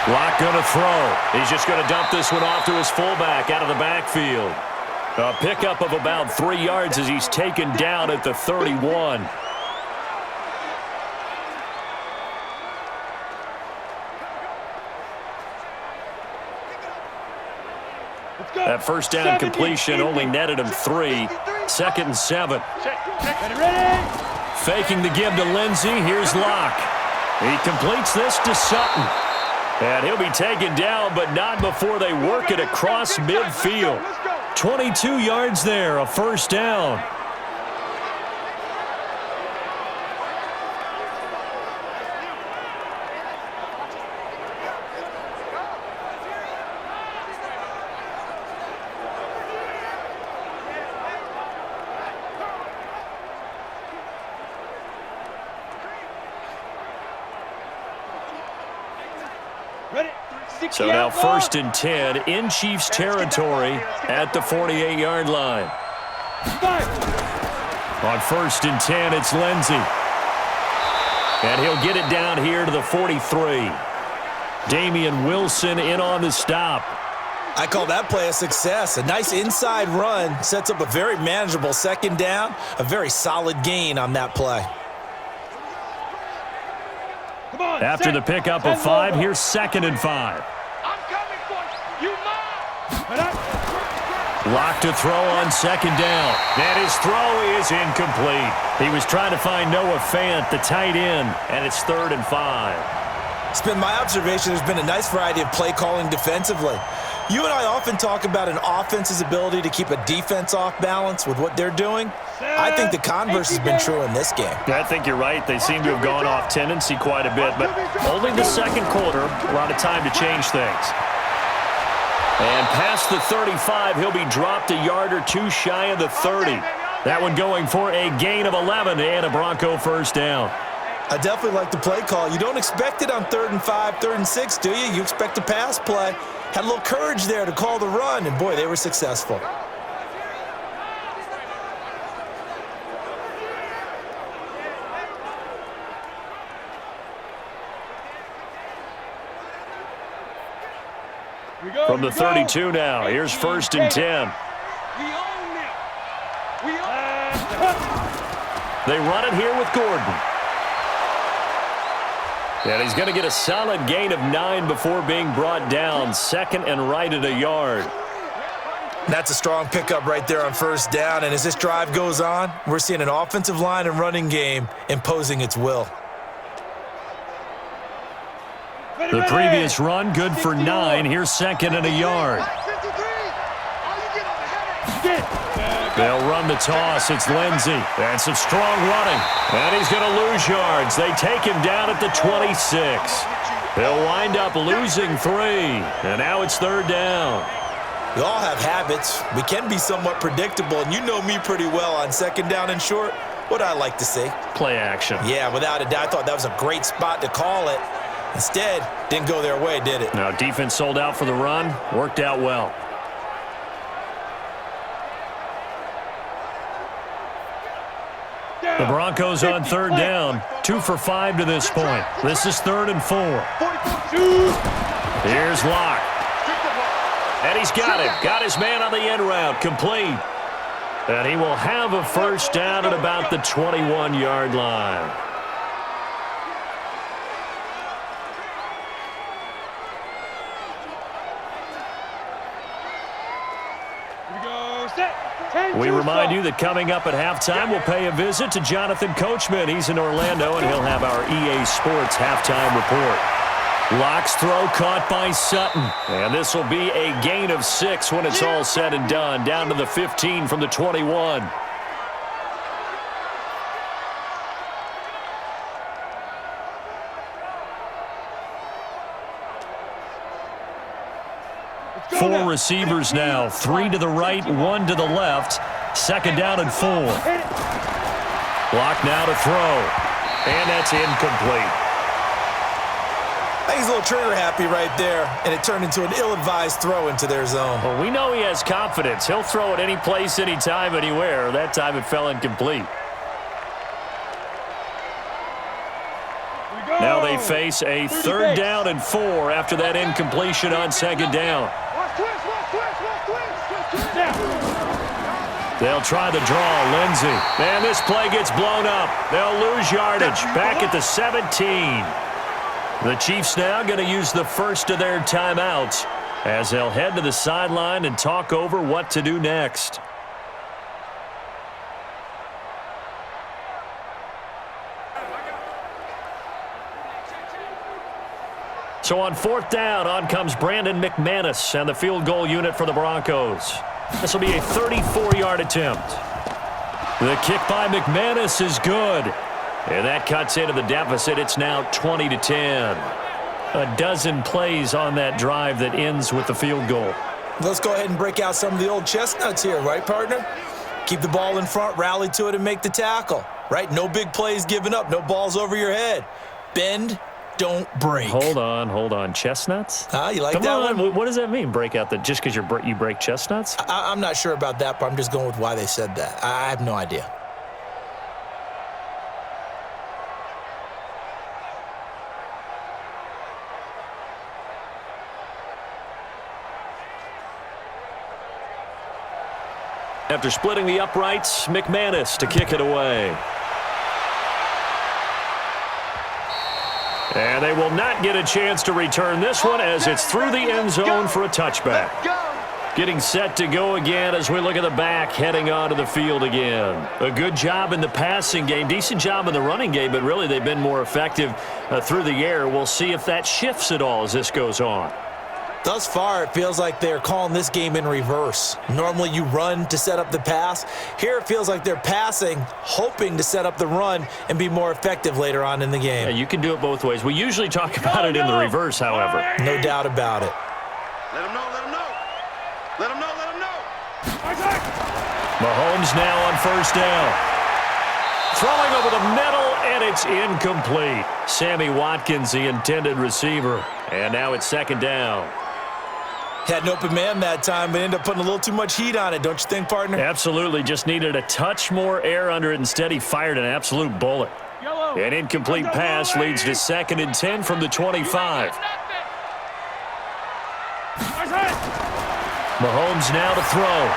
Locke going to throw. He's just going to dump this one off to his fullback out of the backfield. A pickup of about 3 yards as he's taken down at the 31. That first down completion only netted him 3. 2nd and 7. Faking the give to Lindsey. Here's Locke. He completes this to Sutton. And he'll be taken down, but not before they work it across midfield. 22 yards there, a first down. So now 1st and 10 in Chiefs territory at the 48-yard line. On 1st and 10, it's Lindsey. And he'll get it down here to the 43. Damian Wilson in on the stop. I call that play a success. A nice inside run sets up a very manageable 2nd down. A very solid gain on that play. After the pickup of 5, here's 2nd and 5. Locke to throw on 2nd down. And his throw is incomplete. He was trying to find Noah Fant, the tight end, and it's 3rd and 5. It's been my observation there's been a nice variety of play calling defensively. You and I often talk about an offense's ability to keep a defense off balance with what they're doing. I think the converse has been true in this game. I think you're right. They seem to have gone off tendency quite a bit, but only the 2nd quarter, a lot of time to change things. And past the 35, he'll be dropped a yard or 2 shy of the 30. That one going for a gain of 11 and a Bronco first down. I definitely like the play call. You don't expect it on 3rd and 5, 3rd and 6, do you? You expect a pass play. Had a little courage there to call the run, and boy, they were successful. From the 32 now, here's 1st and 10. They run it here with Gordon. And he's going to get a solid gain of 9 before being brought down. 2nd and right at a yard. That's a strong pickup right there on 1st down. And as this drive goes on, we're seeing an offensive line and running game imposing its will. The previous run, good for 9. Here's 2nd and a yard. They'll run the toss. It's Lindsey. And some strong running. And he's going to lose yards. They take him down at the 26. They'll wind up losing 3. And now it's 3rd down. We all have habits. We can be somewhat predictable, and you know me pretty well on second down and short. What I like to say? Play action. Yeah, without a doubt. I thought that was a great spot to call it. Instead, didn't go their way, did it? Now, defense sold out for the run. Worked out well. The Broncos on third down. 2 for 5 to this point. This is 3rd and 4. Here's Locke. And he's got him. Got his man on the end route. Complete. And he will have a first down at about the 21-yard line. We remind you that coming up at halftime, we'll pay a visit to Jonathan Coachman. He's in Orlando, and he'll have our EA Sports halftime report. Locke's throw caught by Sutton. And this will be a gain of 6 when it's all said and done. Down to the 15 from the 21. Four receivers now. 3 to the right, 1 to the left. Second down and 4. Locke now to throw. And that's incomplete. I think he's a little trigger happy right there, and it turned into an ill-advised throw into their zone. Well, we know he has confidence. He'll throw it any place, anytime, anywhere. That time it fell incomplete. Now they face a 3rd down and 4 after that incompletion on second down. They'll try the draw. Lindsey. And this play gets blown up. They'll lose yardage. Back at the 17. The Chiefs now going to use the first of their timeouts as they'll head to the sideline and talk over what to do next. So on 4th down, on comes Brandon McManus and the field goal unit for the Broncos. This will be a 34-yard attempt. The kick by McManus is good. And that cuts into the deficit. It's now 20-10. A dozen plays on that drive that ends with the field goal. Let's go ahead and break out some of the old chestnuts here, right, partner? Keep the ball in front, rally to it, and make the tackle, right? No big plays given up, no balls over your head. Bend, don't break. Hold on. Chestnuts? You like Come that on. one? What does that mean, break out? Just because you break chestnuts? I'm not sure about that, but I'm just going with why they said that. I have no idea. After splitting the uprights, McManus to kick it away. And they will not get a chance to return this one as it's through the end zone for a touchback. Getting set to go again as we look at the back, heading onto the field again. A good job in the passing game, decent job in the running game, but really they've been more effective through the air. We'll see if that shifts at all as this goes on. Thus far, it feels like they're calling this game in reverse. Normally, you run to set up the pass. Here, it feels like they're passing, hoping to set up the run and be more effective later on in the game. Yeah, you can do it both ways. We usually talk about it in the reverse, however. No doubt about it. Let him know. Mahomes now on first down. Throwing over the middle, and it's incomplete. Sammy Watkins, the intended receiver. And now it's second down. Had an open man that time, but ended up putting a little too much heat on it, don't you think, partner? Absolutely. Just needed a touch more air under it. Instead, he fired an absolute bullet. An incomplete pass leads to 2nd and 10 from the 25. Mahomes now to throw.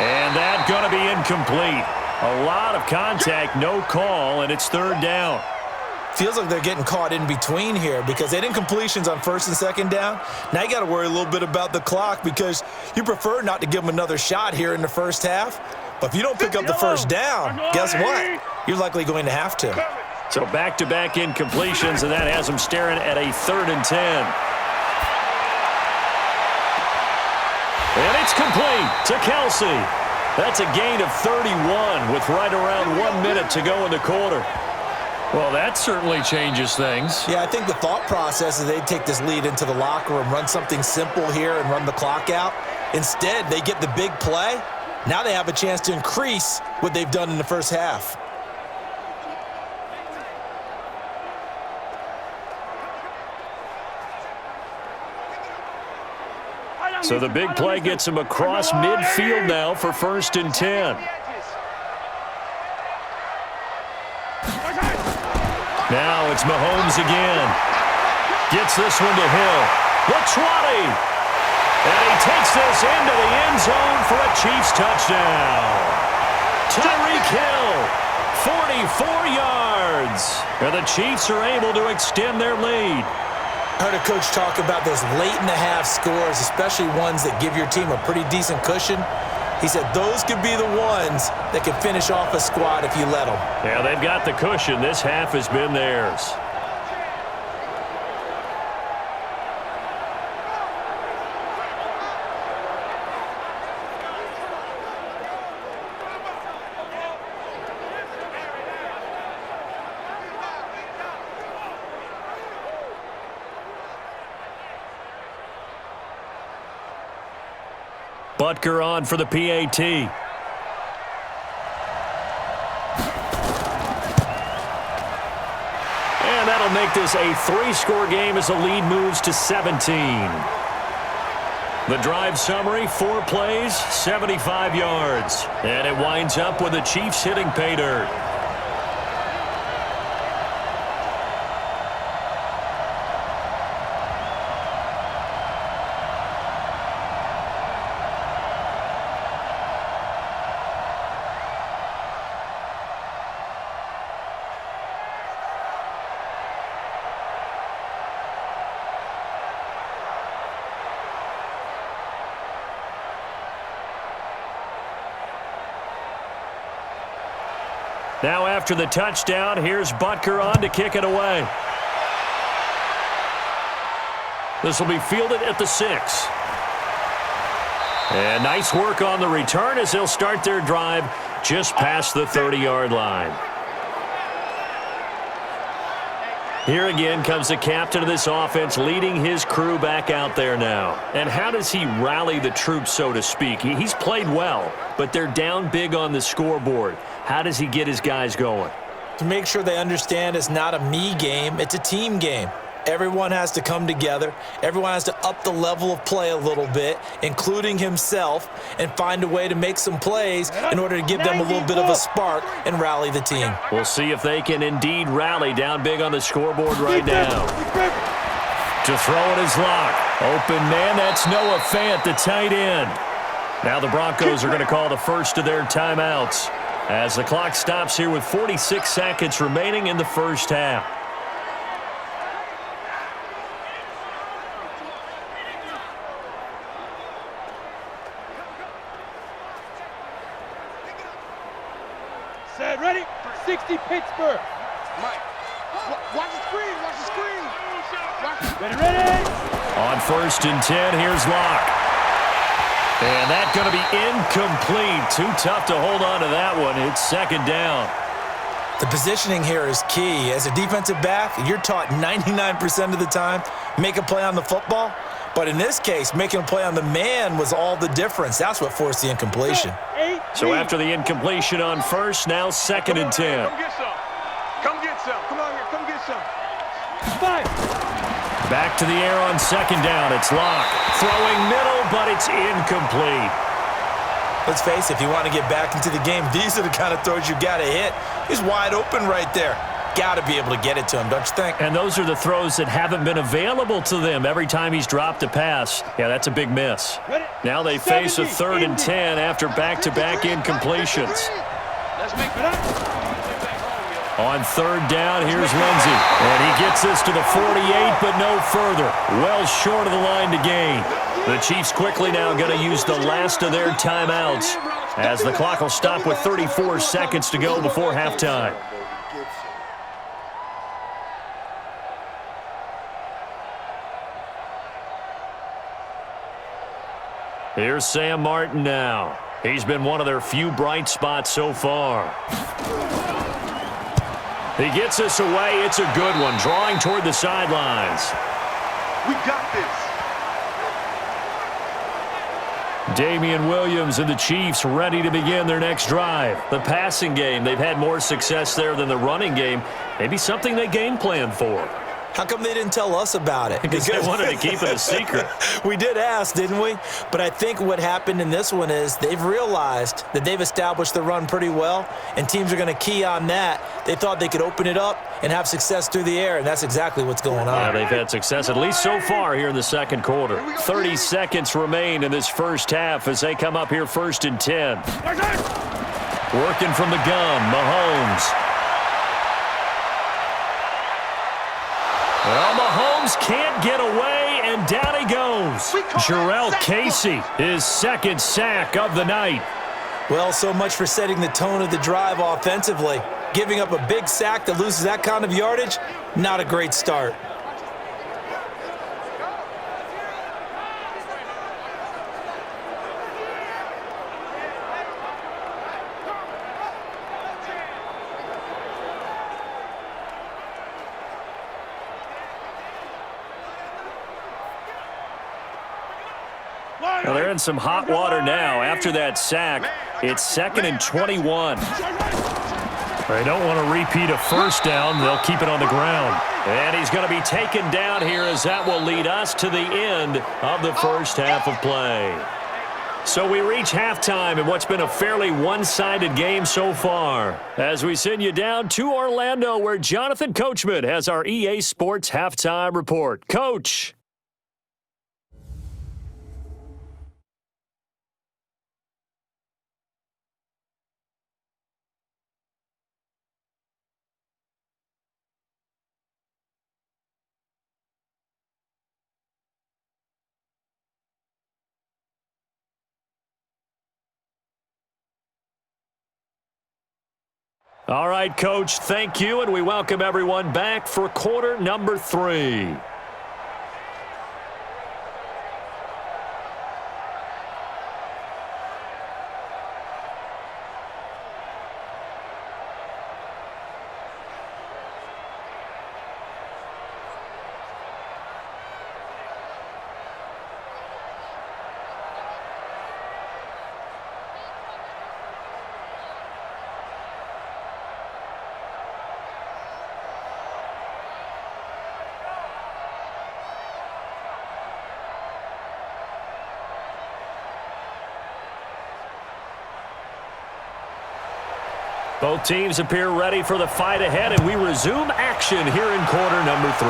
And that's going to be incomplete. A lot of contact, no call, and it's 3rd down. Feels like they're getting caught in between here because they had incompletions on 1st and 2nd down. Now you got to worry a little bit about the clock because you prefer not to give them another shot here in the first half. But if you don't pick up the first down, guess what? You're likely going to have to. So back-to-back incompletions, and that has them staring at a 3rd and 10. And it's complete to Kelsey. That's a gain of 31 with right around 1 minute to go in the quarter. Well, that certainly changes things. Yeah, I think the thought process is they'd take this lead into the locker room, run something simple here and run the clock out. Instead, they get the big play. Now they have a chance to increase what they've done in the first half. So the big play gets him across midfield now for 1st and 10. Now it's Mahomes again. Gets this one to Hill. The 20. And he takes this into the end zone for a Chiefs touchdown. Tyreek Hill, 44 yards. And the Chiefs are able to extend their lead. I heard a coach talk about those late-in-the-half scores, especially ones that give your team a pretty decent cushion. He said those could be the ones that can finish off a squad if you let them. Yeah, they've got the cushion. This half has been theirs. Butker on for the PAT. And that'll make this a 3-score game as the lead moves to 17. The drive summary, 4 plays, 75 yards. And it winds up with the Chiefs hitting pay dirt. Now after the touchdown, here's Butker on to kick it away. This will be fielded at the 6. And nice work on the return as they'll start their drive just past the 30-yard line. Here again comes the captain of this offense leading his crew back out there now. And how does he rally the troops, so to speak? He's played well, but they're down big on the scoreboard. How does he get his guys going? To make sure they understand it's not a me game, it's a team game. Everyone has to come together. Everyone has to up the level of play a little bit, including himself, and find a way to make some plays in order to give them a little bit of a spark and rally the team. We'll see if they can indeed rally down big on the scoreboard right now. To throw it is Locke. Open man, that's Noah Fant, the tight end. Now the Broncos are going to call the first of their timeouts as the clock stops here with 46 seconds remaining in the first half. Set, ready? 60 Pittsburgh. Mike, watch the screen, watch the screen. Ready. On 1st and 10, here's Locke. And that's going to be incomplete. Too tough to hold on to that one. It's 2nd down. The positioning here is key. As a defensive back, you're taught 99% of the time, make a play on the football. But in this case, making a play on the man was all the difference. That's what forced the incompletion. So after the incompletion on 1st, now 2nd and 10. Come get some. Come get some. Come on here. Come get some. 5. Back to the air on 2nd down. It's Locke. Throwing middle, but it's incomplete. Let's face it, if you want to get back into the game, these are the kind of throws you got to hit. He's wide open right there. Got to be able to get it to him, don't you think? And those are the throws that haven't been available to them every time he's dropped a pass. Yeah, that's a big miss. Now they face a 3rd and 10 after back-to-back incompletions. Let's make it up. On 3rd down, here's Lindsey. And he gets this to the 48, but no further. Well short of the line to gain. The Chiefs quickly now going to use the last of their timeouts as the clock will stop with 34 seconds to go before halftime. Here's Sam Martin now. He's been one of their few bright spots so far. He gets us away. It's a good one, drawing toward the sidelines. We got this. Damian Williams and the Chiefs ready to begin their next drive. The passing game, they've had more success there than the running game. Maybe something they game plan for. How come they didn't tell us about it? Because they wanted to keep it a secret. We did ask, didn't we? But I think what happened in this one is they've realized that they've established the run pretty well, and teams are going to key on that. They thought they could open it up and have success through the air, and that's exactly what's going on. Yeah, they've had success, at least so far here in the second quarter. 30 seconds remain in this first half as they come up here 1st and 10. Working from the gun, Mahomes. Well, Mahomes can't get away, and down he goes. Jarrell Casey, his second sack of the night. Well, so much for setting the tone of the drive offensively. Giving up a big sack that loses that kind of yardage, not a great start. Well, they're in some hot water now. After that sack, it's 2nd and 21. They don't want to repeat a first down. They'll keep it on the ground. And he's going to be taken down here as that will lead us to the end of the first half of play. So we reach halftime in what's been a fairly one-sided game so far. As we send you down to Orlando, where Jonathan Coachman has our EA Sports Halftime Report. Coach. All right, Coach, thank you, and we welcome everyone back for quarter number 3. Both teams appear ready for the fight ahead, and we resume action here in quarter number 3.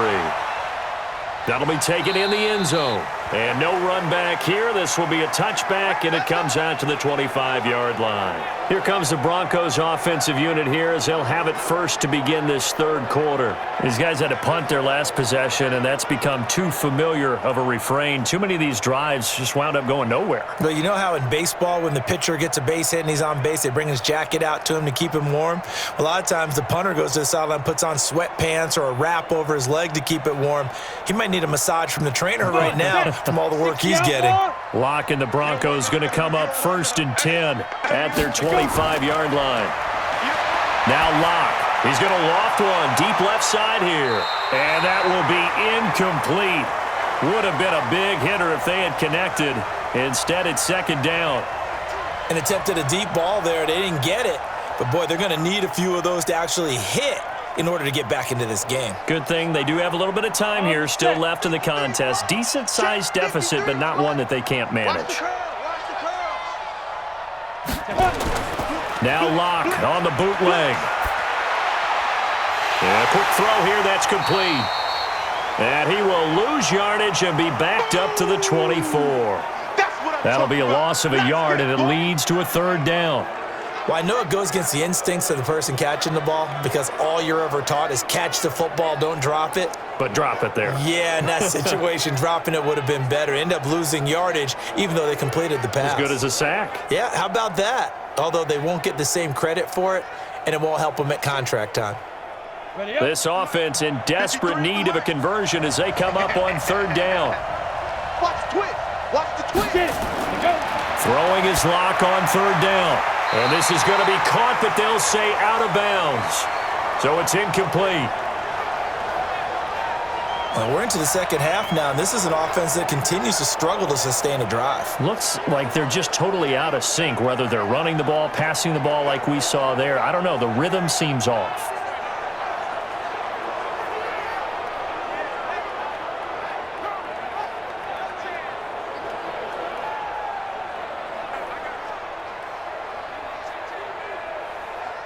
That'll be taken in the end zone. And no run back here. This will be a touchback, and it comes out to the 25-yard line. Here comes the Broncos offensive unit here as they'll have it first to begin this third quarter. These guys had to punt their last possession, and that's become too familiar of a refrain. Too many of these drives just wound up going nowhere. But you know how in baseball, when the pitcher gets a base hit and he's on base, they bring his jacket out to him to keep him warm? A lot of times the punter goes to the sideline, puts on sweatpants or a wrap over his leg to keep it warm. He might need a massage from the trainer right now from all the work he's getting. Locke and the Broncos going to come up 1st and 10 at their 25-yard line. Now Locke. He's going to loft one deep left side here. And that will be incomplete. Would have been a big hitter if they had connected. Instead, it's 2nd down. And attempted a deep ball there. They didn't get it. But, boy, they're going to need a few of those to actually hit in order to get back into this game. Good thing they do have a little bit of time here still left in the contest. Decent-sized deficit, but not one that they can't manage. Now Locke on the bootleg. And a quick throw here, that's complete. And he will lose yardage and be backed up to the 24. That'll be a loss of a yard, and it leads to a 3rd down. Well, I know it goes against the instincts of the person catching the ball because all you're ever taught is catch the football, don't drop it. But drop it there. Yeah, in that situation, dropping it would have been better. End up losing yardage, even though they completed the pass. As good as a sack. Yeah, how about that? Although they won't get the same credit for it, and it won't help them at contract time. This offense in desperate need of a conversion as they come up on 3rd down. Watch the twist. Watch the twist. Throwing his Locke on 3rd down. And this is going to be caught, but they'll say out of bounds. So it's incomplete. Well, we're into the second half now, and this is an offense that continues to struggle to sustain a drive. Looks like they're just totally out of sync, whether they're running the ball, passing the ball like we saw there. I don't know. The rhythm seems off.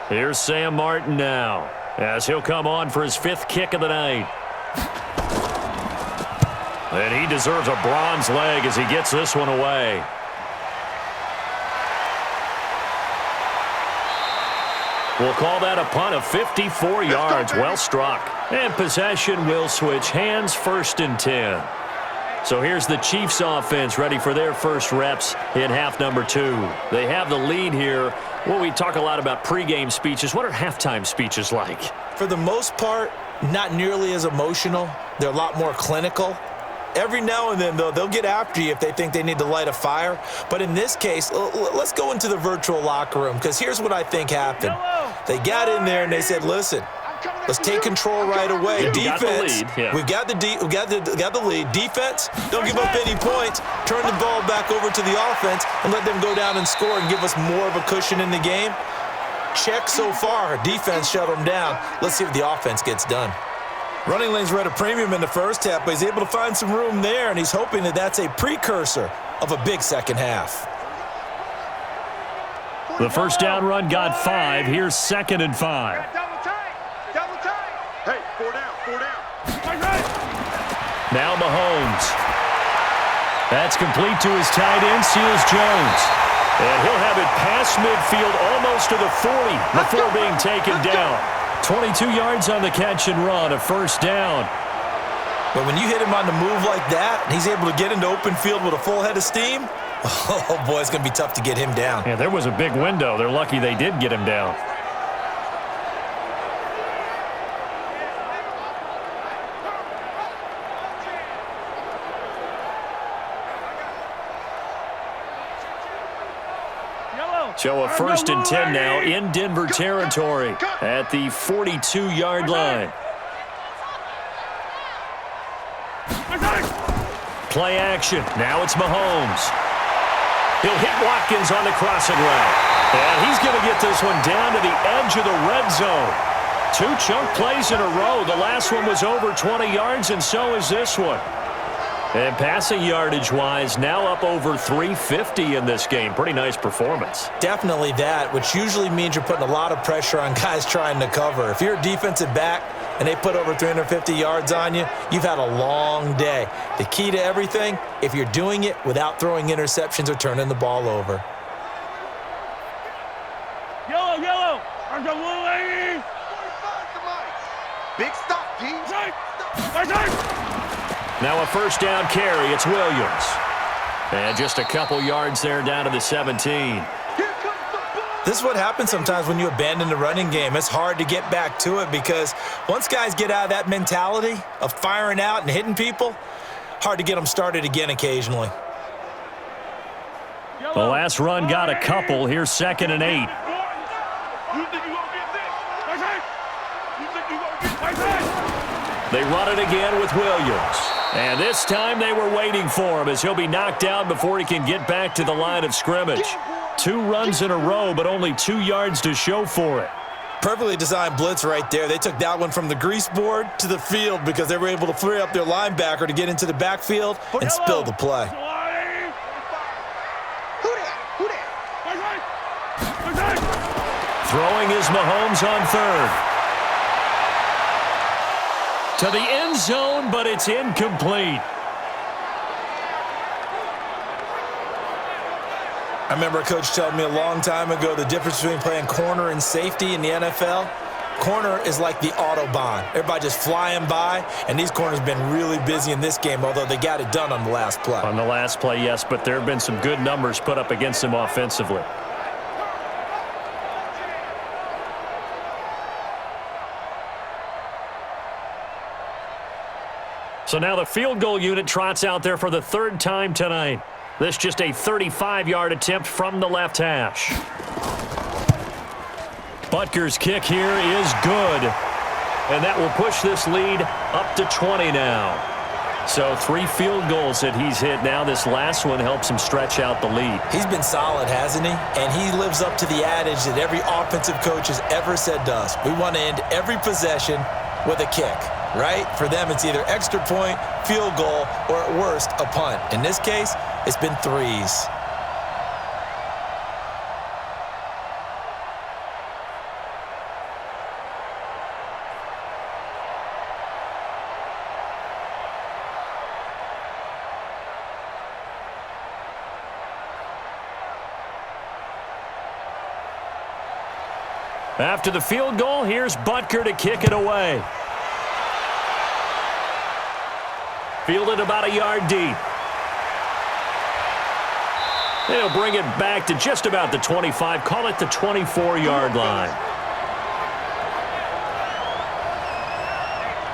Here's Sam Martin now, as he'll come on for his 5th kick of the night. And he deserves a bronze leg as he gets this one away. We'll call that a punt of 54 yards. Well struck. And possession will switch hands, 1st and 10. So here's the Chiefs offense ready for their first reps in half number 2. They have the lead here. Well, we talk a lot about pregame speeches. What are halftime speeches like? For the most part, not nearly as emotional. They're a lot more clinical. Every now and then, though, they'll get after you if they think they need to light a fire. But in this case, let's go into the virtual locker room, because here's what I think happened. They got in there and they said, listen, let's take control right away. Defense, we've got the lead. Defense, don't give up any points. Turn the ball back over to the offense and let them go down and score and give us more of a cushion in the game. Check so far. Defense shut them down. Let's see if the offense gets done. Running lanes were at a premium in the first half, but he's able to find some room there, and he's hoping that that's a precursor of a big second half. The first down run got 5. Here's 2nd and 5. Double tight. Hey, 4 down. Now Mahomes. That's complete to his tight end, Seals Jones. And he'll have it past midfield almost to the 40 before being taken down. 22 yards on the catch and run, a 1st down. But when you hit him on the move like that, and he's able to get into open field with a full head of steam, oh boy, it's going to be tough to get him down. Yeah, there was a big window. They're lucky they did get him down. So a 1st and 10 now in Denver territory at the 42-yard line. Play action. Now it's Mahomes. He'll hit Watkins on the crossing route. And he's going to get this one down to the edge of the red zone. 2 chunk plays in a row. The last one was over 20 yards, and so is this one. And passing yardage-wise, now up over 350 in this game. Pretty nice performance. Definitely that, which usually means you're putting a lot of pressure on guys trying to cover. If you're a defensive back and they put over 350 yards on you, you've had a long day. The key to everything, if you're doing it without throwing interceptions or turning the ball over. Yellow. Big stop, team. Now a 1st down carry. It's Williams. And just a couple yards there down to the 17. This is what happens sometimes when you abandon the running game. It's hard to get back to it because once guys get out of that mentality of firing out and hitting people, hard to get them started again occasionally. The last run got a couple. Here's 2nd and 8. They run it again with Williams. And this time they were waiting for him as he'll be knocked down before he can get back to the line of scrimmage. 2 runs in a row, but only 2 yards to show for it. Perfectly designed blitz right there. They took that one from the grease board to the field because they were able to free up their linebacker to get into the backfield and spill the play. Throwing is Mahomes on 3rd. To the end zone, but it's incomplete. I remember a coach telling me a long time ago the difference between playing corner and safety in the NFL. Corner is like the Autobahn. Everybody just flying by, and these corners have been really busy in this game, although they got it done on the last play. On the last play, yes, but there have been some good numbers put up against them offensively. So now the field goal unit trots out there for the 3rd time tonight. This just a 35-yard attempt from the left hash. Butker's kick here is good. And that will push this lead up to 20 now. So 3 field goals that he's hit now. This last one helps him stretch out the lead. He's been solid, hasn't he? And he lives up to the adage that every offensive coach has ever said to us. We want to end every possession with a kick, right? For them, it's either extra point, field goal, or at worst, a punt. In this case, it's been 3s. After the field goal, here's Butker to kick it away. Fielded about a yard deep. They'll bring it back to just about the 25. Call it the 24-yard line.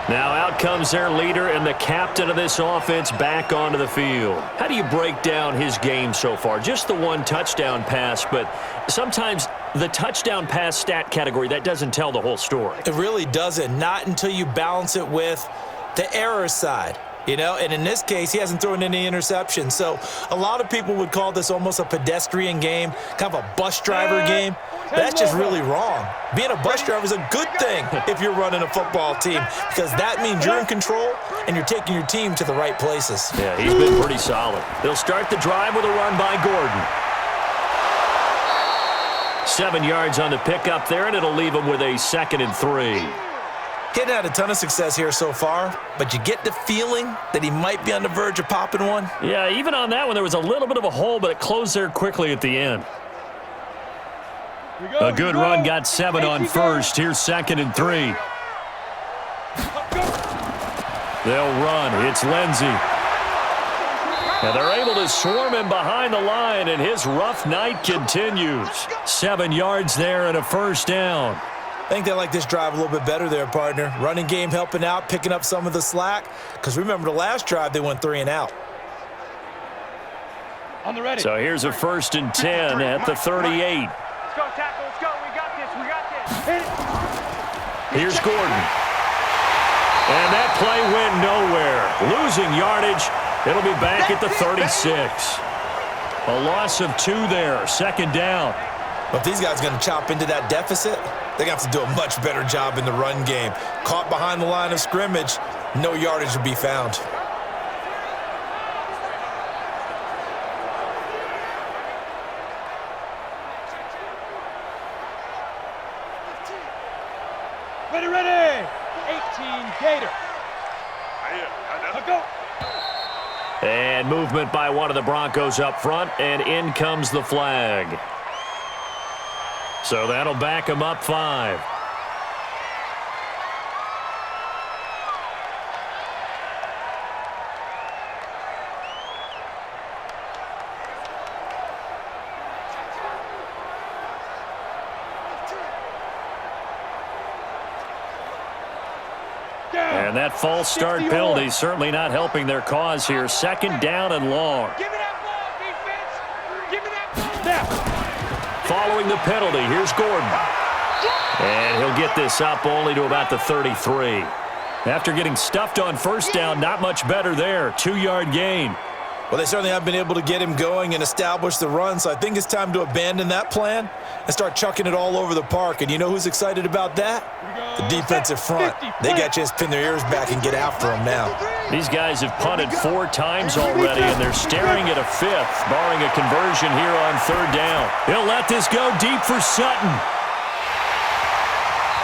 Now out comes their leader and the captain of this offense back onto the field. How do you break down his game so far? Just the one touchdown pass, but sometimes the touchdown pass stat category, that doesn't tell the whole story. It really doesn't. Not until you balance it with the error side. You know, and in this case, he hasn't thrown any interceptions. So a lot of people would call this almost a pedestrian game, kind of a bus driver game. But that's just really wrong. Being a bus driver is a good thing if you're running a football team, because that means you're in control and you're taking your team to the right places. Yeah, he's been pretty solid. They'll start the drive with a run by Gordon. 7 yards on the pickup there, and it'll leave him with a 2nd and 3. He hadn't had a ton of success here so far, but you get the feeling that he might be on the verge of popping one. Yeah, even on that one, there was a little bit of a hole, but it closed there quickly at the end. A good run, got 7 on first. Here's 2nd and 3. They'll run. It's Lindsey. And they're able to swarm him behind the line, and his rough night continues. 7 yards there and a first down. I think they like this drive a little bit better there, partner. Running game helping out, picking up some of the slack. Because remember, the last drive, they went 3 and out. On the ready. So here's a 1st and 10 at the 38. Let's go, tackle. Let's go. We got this. We got this. Here's Gordon. And that play went nowhere. Losing yardage. It'll be back at the 36. A loss of 2 there. 2nd down. But if these guys are going to chop into that deficit, they're going to have to do a much better job in the run game. Caught behind the line of scrimmage, no yardage to be found. Ready. 18 Gator. Let's go. And movement by one of the Broncos up front, and in comes the flag. So that'll back him up 5. And that false start penalty certainly not helping their cause here. 2nd down and long. Give me that ball, defense. Give me that ball. Now. Following the penalty, here's Gordon. And he'll get this up only to about the 33. After getting stuffed on first down, not much better there. 2-yard gain. Well, they certainly have been able to get him going and establish the run, so I think it's time to abandon that plan and start chucking it all over the park. And you know who's excited about that? The defensive front. They got a chance to pin their ears back and get after him now. These guys have punted 4 times already, and they're staring at a 5th, barring a conversion here on 3rd down. He'll let this go deep for Sutton.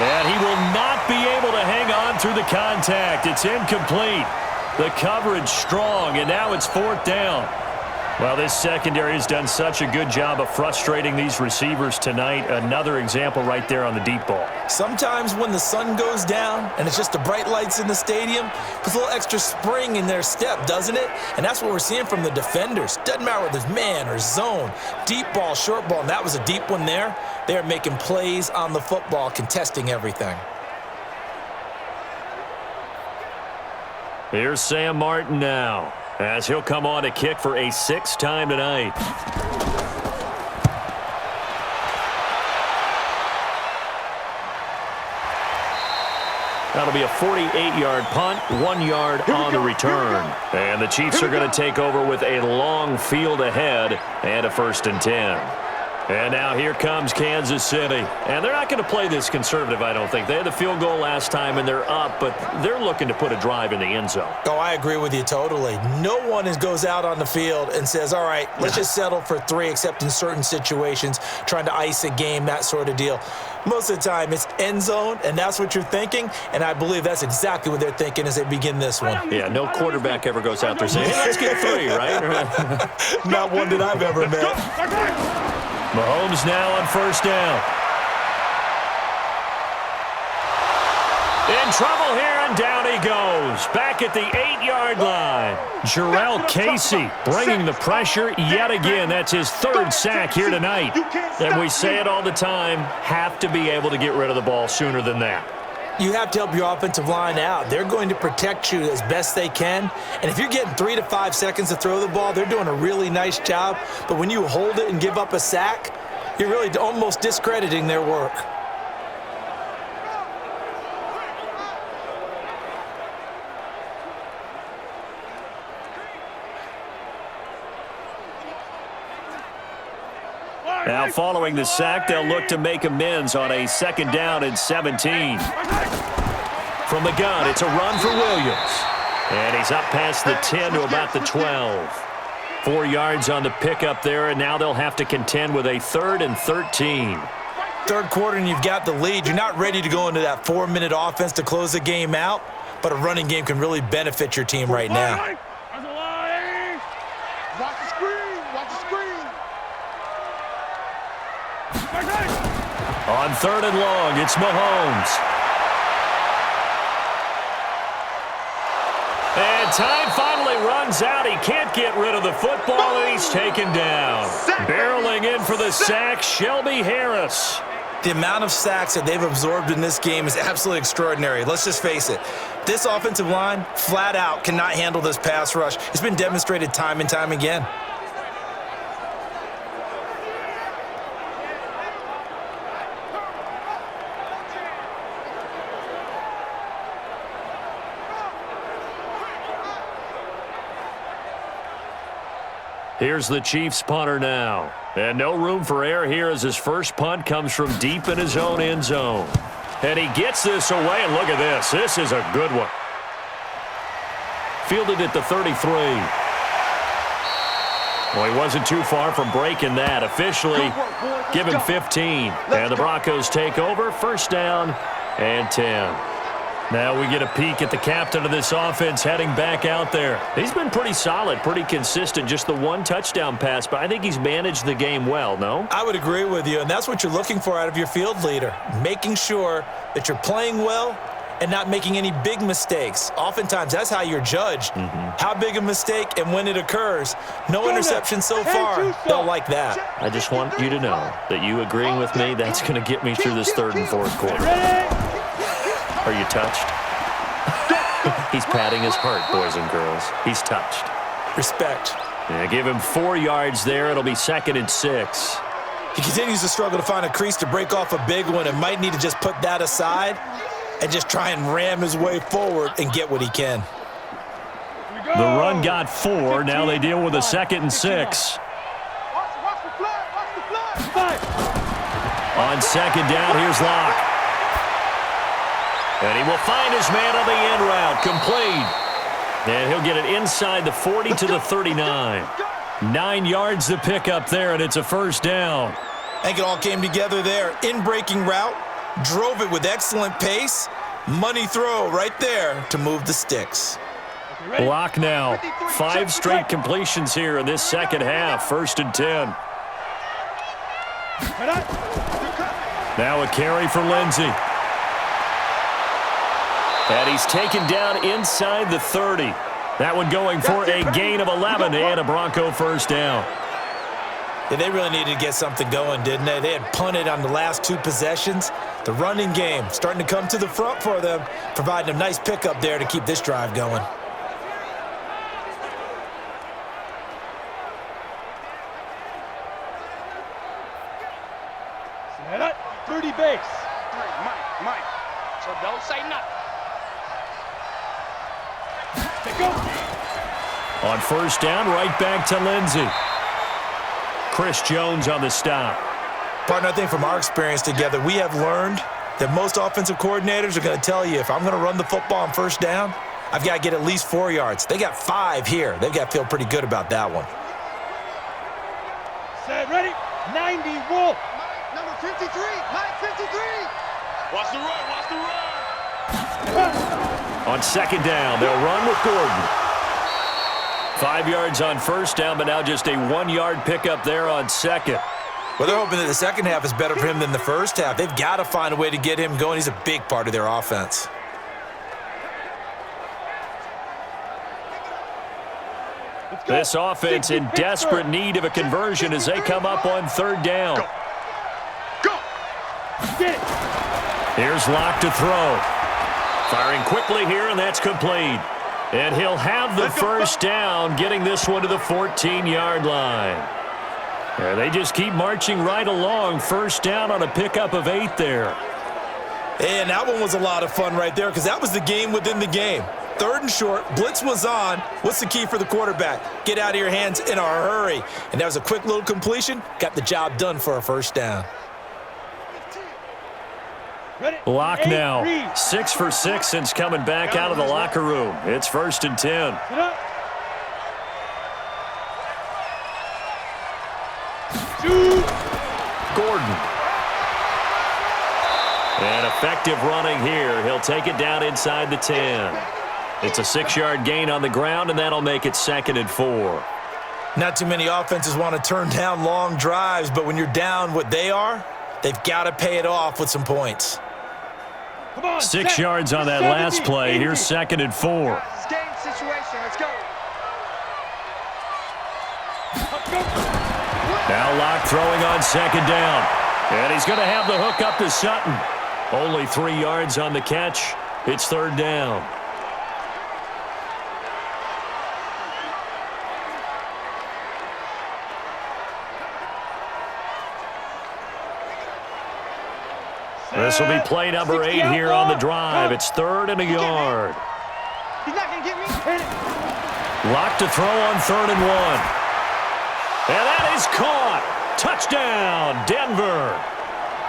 And he will not be able to hang on through the contact. It's incomplete. The coverage strong, and now it's 4th down. Well, this secondary has done such a good job of frustrating these receivers tonight. Another example right there on the deep ball. Sometimes when the sun goes down and it's just the bright lights in the stadium, puts a little extra spring in their step, doesn't it? And that's what we're seeing from the defenders. Doesn't matter whether it's man or zone, deep ball, short ball, and that was a deep one there. They are making plays on the football, contesting everything. Here's Sam Martin now, as he'll come on to kick for a 6th time tonight. That'll be a 48-yard punt, 1 yard on the return. And the Chiefs are going to take over with a long field ahead and a 1st and 10. And now here comes Kansas City. And they're not going to play this conservative, I don't think. They had the field goal last time, and they're up, but they're looking to put a drive in the end zone. Oh, I agree with you totally. No one goes out on the field and says, all right, let's just settle for 3, except in certain situations, trying to ice a game, that sort of deal. Most of the time, it's end zone, and that's what you're thinking, and I believe that's exactly what they're thinking as they begin this one. Yeah, no quarterback ever goes out there saying, hey, let's get 3, right? Not one that I've ever met. Mahomes now on 1st down. In trouble here, and down he goes. Back at the 8-yard line. Jarrell Casey bringing the pressure yet again. That's his 3rd sack here tonight. And we say it all the time, have to be able to get rid of the ball sooner than that. You have to help your offensive line out. They're going to protect you as best they can. And if you're getting 3 to 5 seconds to throw the ball, they're doing a really nice job. But when you hold it and give up a sack, you're really almost discrediting their work. Now following the sack, they'll look to make amends on a 2nd down and 17. From the gun, it's a run for Williams. And he's up past the 10 to about the 12. 4 yards on the pickup there, and now they'll have to contend with a 3rd and 13. Third quarter and you've got the lead. You're not ready to go into that 4-minute offense to close the game out, but a running game can really benefit your team right now. Watch the screen. Watch the screen. On 3rd and long, it's Mahomes. And time finally runs out. He can't get rid of the football, and he's taken down. Barreling in for the sack, Shelby Harris. The amount of sacks that they've absorbed in this game is absolutely extraordinary. Let's just face it. This offensive line, flat out, cannot handle this pass rush. It's been demonstrated time and time again. Here's the Chiefs punter now. And no room for error here as his first punt comes from deep in his own end zone. And he gets this away, and look at this. This is a good one. Fielded at the 33. Well, he wasn't too far from breaking that. Officially, give him 15. And the Broncos take over. 1st down and 10. Now we get a peek at the captain of this offense heading back out there. He's been pretty solid, pretty consistent, just the 1 touchdown pass, but I think he's managed the game well, no? I would agree with you, and that's what you're looking for out of your field leader, making sure that you're playing well and not making any big mistakes. Oftentimes, that's how you're judged. How big a mistake and when it occurs. No interception so far. Don't like that. I just want you to know that you agreeing with me, that's going to get me through this 3rd and 4th quarter. Are you touched? He's patting his heart, boys and girls. He's touched. Respect. Yeah, give him 4 yards there. It'll be 2nd and 6. He continues to struggle to find a crease to break off a big one and might need to just put that aside and just try and ram his way forward and get what he can. The run got 4. Now they deal with a 2nd and 6. Watch the flag. On 2nd down, here's Locke. And he will find his man on the end route, complete. And he'll get it inside the 40 to the 39. 9 yards to pick up there, and it's a 1st down. I think it all came together there. In-breaking route, drove it with excellent pace. Money throw right there to move the sticks. Locke now. 5 straight completions here in this 2nd half. 1st and 10. Now a carry for Lindsey. And he's taken down inside the 30. That one going for a gain of 11 and a Bronco 1st down. Yeah, they really needed to get something going, didn't they? They had punted on the last 2 possessions. The running game starting to come to the front for them, providing a nice pickup there to keep this drive going. Dirty base. Mike. So don't say nothing. On first down, right back to Lindsey. Chris Jones on the stop. Partner, I think from our experience together, we have learned that most offensive coordinators are going to tell you, if I'm going to run the football on first down, I've got to get at least 4 yards. They got 5 here. They've got to feel pretty good about that one. Set, ready, 90, roll. Number 53, Mike 53. Watch the run, watch the run. On second down, they'll run with Gordon. 5 yards on first down, but now just a 1-yard pickup there on second. Well, they're hoping that the second half is better for him than the first half. They've got to find a way to get him going. He's a big part of their offense. This offense in desperate need of a conversion as they come up on third down. Go. Here's Locke to throw. Firing quickly here, and that's complete. And he'll have the first down, getting this one to the 14-yard line. Yeah, they just keep marching right along. First down on a pickup of 8 there. And that one was a lot of fun right there because that was the game within the game. Third and short, blitz was on. What's the key for the quarterback? Get out of your hands in a hurry. And that was a quick little completion. Got the job done for a first down. Locke now 6 for 6 since coming back out of the locker room. It's 1st and 10. Gordon. And effective running here. He'll take it down inside the 10. It's a 6-yard gain on the ground, and that'll make it 2nd and 4. Not too many offenses want to turn down long drives, but when you're down what they are, they've got to pay it off with some points. 6 yards on that last play. Here's 2nd and 4. Game situation, let's go. Now Locke throwing on second down. And he's going to have the hook up to Sutton. Only 3 yards on the catch. It's 3rd down. This will be play number 8 here on the drive. It's 3rd and a yard. He's not going to get me. Locke to throw on 3rd and 1. And that is caught. Touchdown, Denver.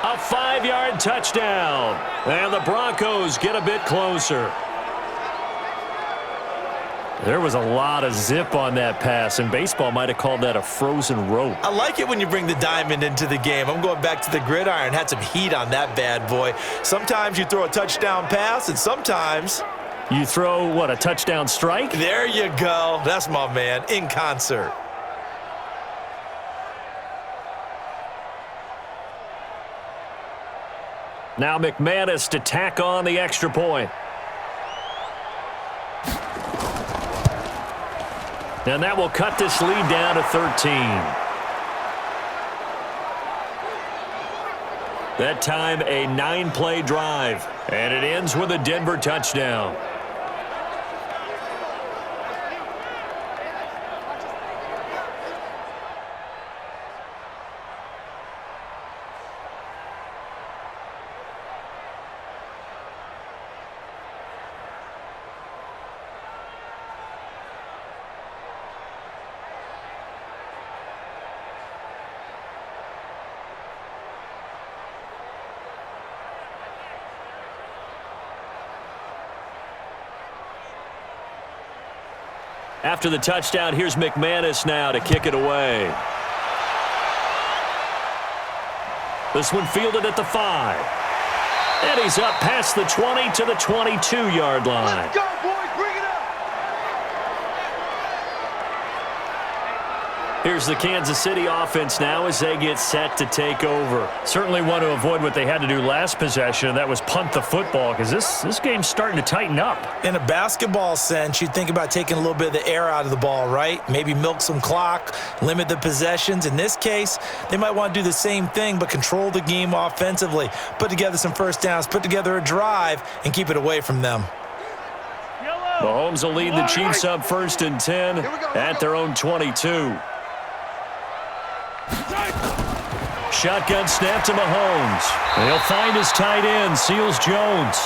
A 5-yard touchdown. And the Broncos get a bit closer. There was a lot of zip on that pass, and baseball might have called that a frozen rope. I like it when you bring the diamond into the game. I'm going back to the gridiron. Had some heat on that bad boy. Sometimes you throw a touchdown pass, and sometimes you throw, what, a touchdown strike? There you go. That's my man, in concert. Now McManus to tack on the extra point. And that will cut this lead down to 13. That time a 9-play drive. And it ends with a Denver touchdown. After the touchdown, here's McManus now to kick it away. This one fielded at the 5. And he's up past the 20 to the 22-yard line. Let's go, boys. Bring it up. Here's the Kansas City offense now as they get set to take over. Certainly want to avoid what they had to do last possession, and that was punt the football, because this game's starting to tighten up. In a basketball sense, you think about taking a little bit of the air out of the ball, right? Maybe milk some clock, limit the possessions. In this case, they might want to do the same thing, but control the game offensively, put together some first downs, put together a drive, and keep it away from them. Mahomes will lead the Chiefs up 1st and 10 at their own 22. Shotgun snap to Mahomes. He'll find his tight end, Seals Jones.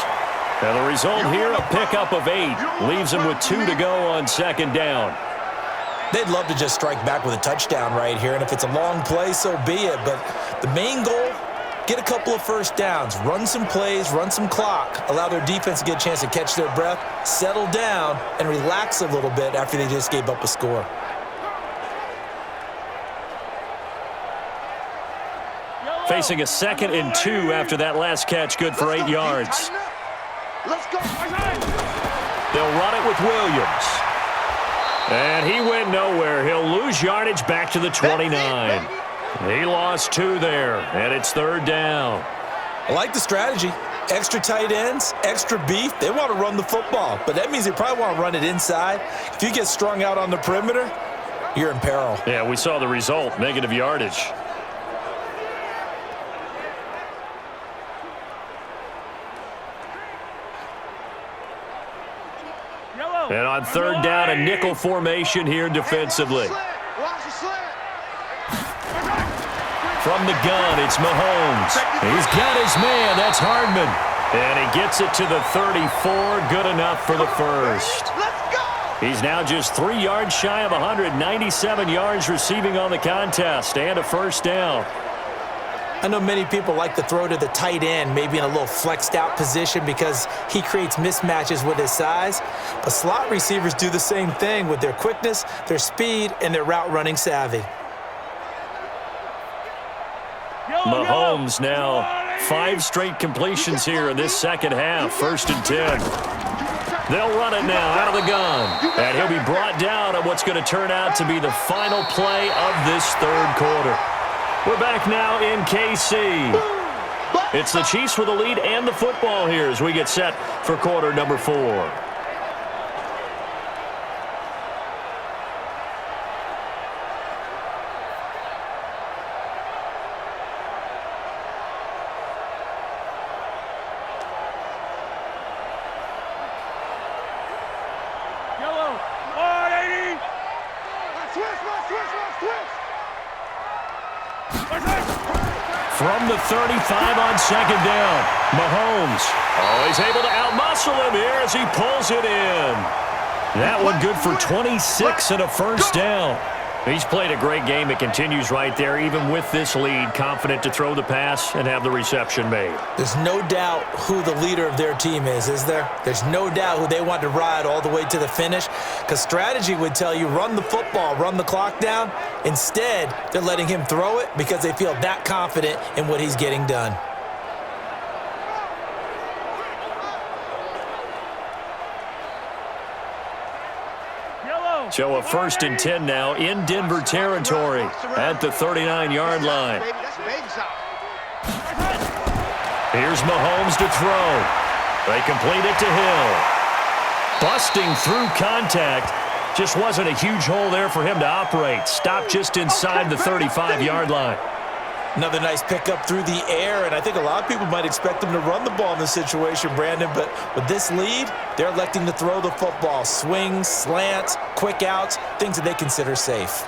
And the result here, a pickup of 8. Leaves them with 2 to go on second down. They'd love to just strike back with a touchdown right here, and if it's a long play, so be it. But the main goal, get a couple of first downs, run some plays, run some clock, allow their defense to get a chance to catch their breath, settle down, and relax a little bit after they just gave up a score. Facing a 2nd and 2 after that last catch, good for 8 yards. Let's go. They'll run it with Williams. And he went nowhere. He'll lose yardage back to the 29. He lost 2 there, and it's 3rd down. I like the strategy. Extra tight ends, extra beef. They want to run the football, but that means they probably want to run it inside. If you get strung out on the perimeter, you're in peril. Yeah, we saw the result, negative yardage. And on 3rd down, a nickel formation here defensively. From the gun, it's Mahomes. He's got his man. That's Hardman. And he gets it to the 34. Good enough for the first. He's now just 3 yards shy of 197 yards receiving on the contest and a first down. I know many people like to throw to the tight end, maybe in a little flexed out position because he creates mismatches with his size. But slot receivers do the same thing with their quickness, their speed, and their route running savvy. Mahomes now 5 straight completions here in this second half. 1st and 10. They'll run it now out of the gun. And he'll be brought down on what's going to turn out to be the final play of this 3rd quarter. We're back now in KC. It's the Chiefs with the lead and the football here as we get set for quarter number 4. Yellow, 180. Switch. From the 35 on 2nd down, Mahomes. Oh, he's able to outmuscle him here as he pulls it in. That one good for 26 and a first down. He's played a great game. It continues right there, even with this lead, confident to throw the pass and have the reception made. There's no doubt who the leader of their team is there? There's no doubt who they want to ride all the way to the finish, because strategy would tell you run the football, run the clock down. Instead, they're letting him throw it because they feel that confident in what he's getting done. So a 1st and 10 now in Denver territory at the 39-yard line. Here's Mahomes to throw. They complete it to Hill. Busting through contact. Just wasn't a huge hole there for him to operate. Stopped just inside the 35-yard line. Another nice pickup through the air, and I think a lot of people might expect them to run the ball in this situation, Brandon, but with this lead, they're electing to throw the football. Swings, slants, quick outs, things that they consider safe.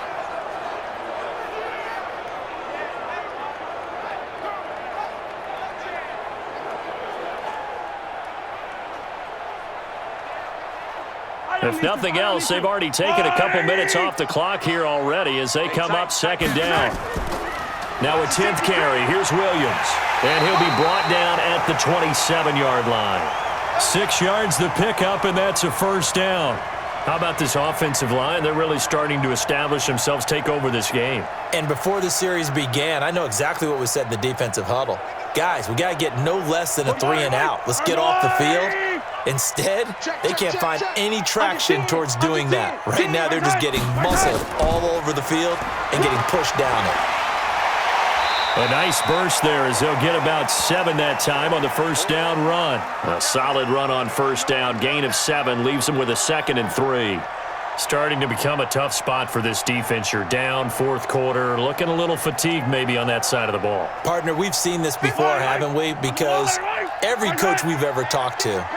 If nothing else, they've already taken a couple minutes off the clock here already as they come up 2nd down. Now a 10th carry. Here's Williams. And he'll be brought down at the 27-yard line. 6 yards the pickup, and that's a first down. How about this offensive line? They're really starting to establish themselves, take over this game. And before the series began, I know exactly what was said in the defensive huddle. Guys, we got to get no less than a 3 and out. Let's get off the field. Instead, they can't find any traction towards doing that. Right now, they're just getting muscled all over the field and getting pushed down it. A nice burst there as they'll get about 7 that time on the first down run. A solid run on first down. Gain of 7 leaves them with a 2nd and 3. Starting to become a tough spot for this defense. You're down 4th quarter. Looking a little fatigued maybe on that side of the ball. Partner, we've seen this before, haven't we? Because every coach we've ever talked to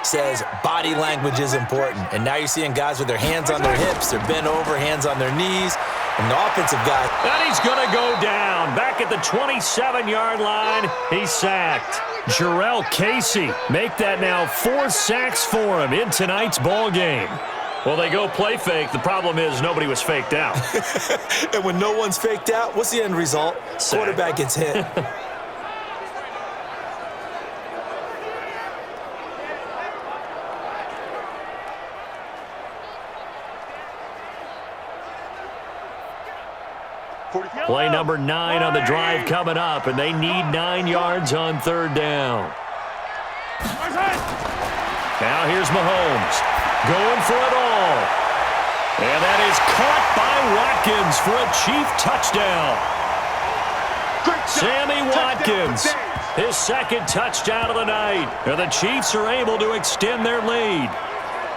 says body language is important. And now you're seeing guys with their hands on their hips. They're bent over, hands on their knees. And the offensive guy. And he's going to go down. Back at the 27-yard line, he's sacked. Jarrell Casey, make that now 4 sacks for him in tonight's ball game. Well, they go play fake. The problem is nobody was faked out. And when no one's faked out, what's the end result? Sack. Quarterback gets hit. Play number 9 on the drive coming up, and they need 9 yards on third down. Now here's Mahomes going for it all. And that is caught by Watkins for a Chief touchdown. Sammy Watkins, his second touchdown of the night. And the Chiefs are able to extend their lead.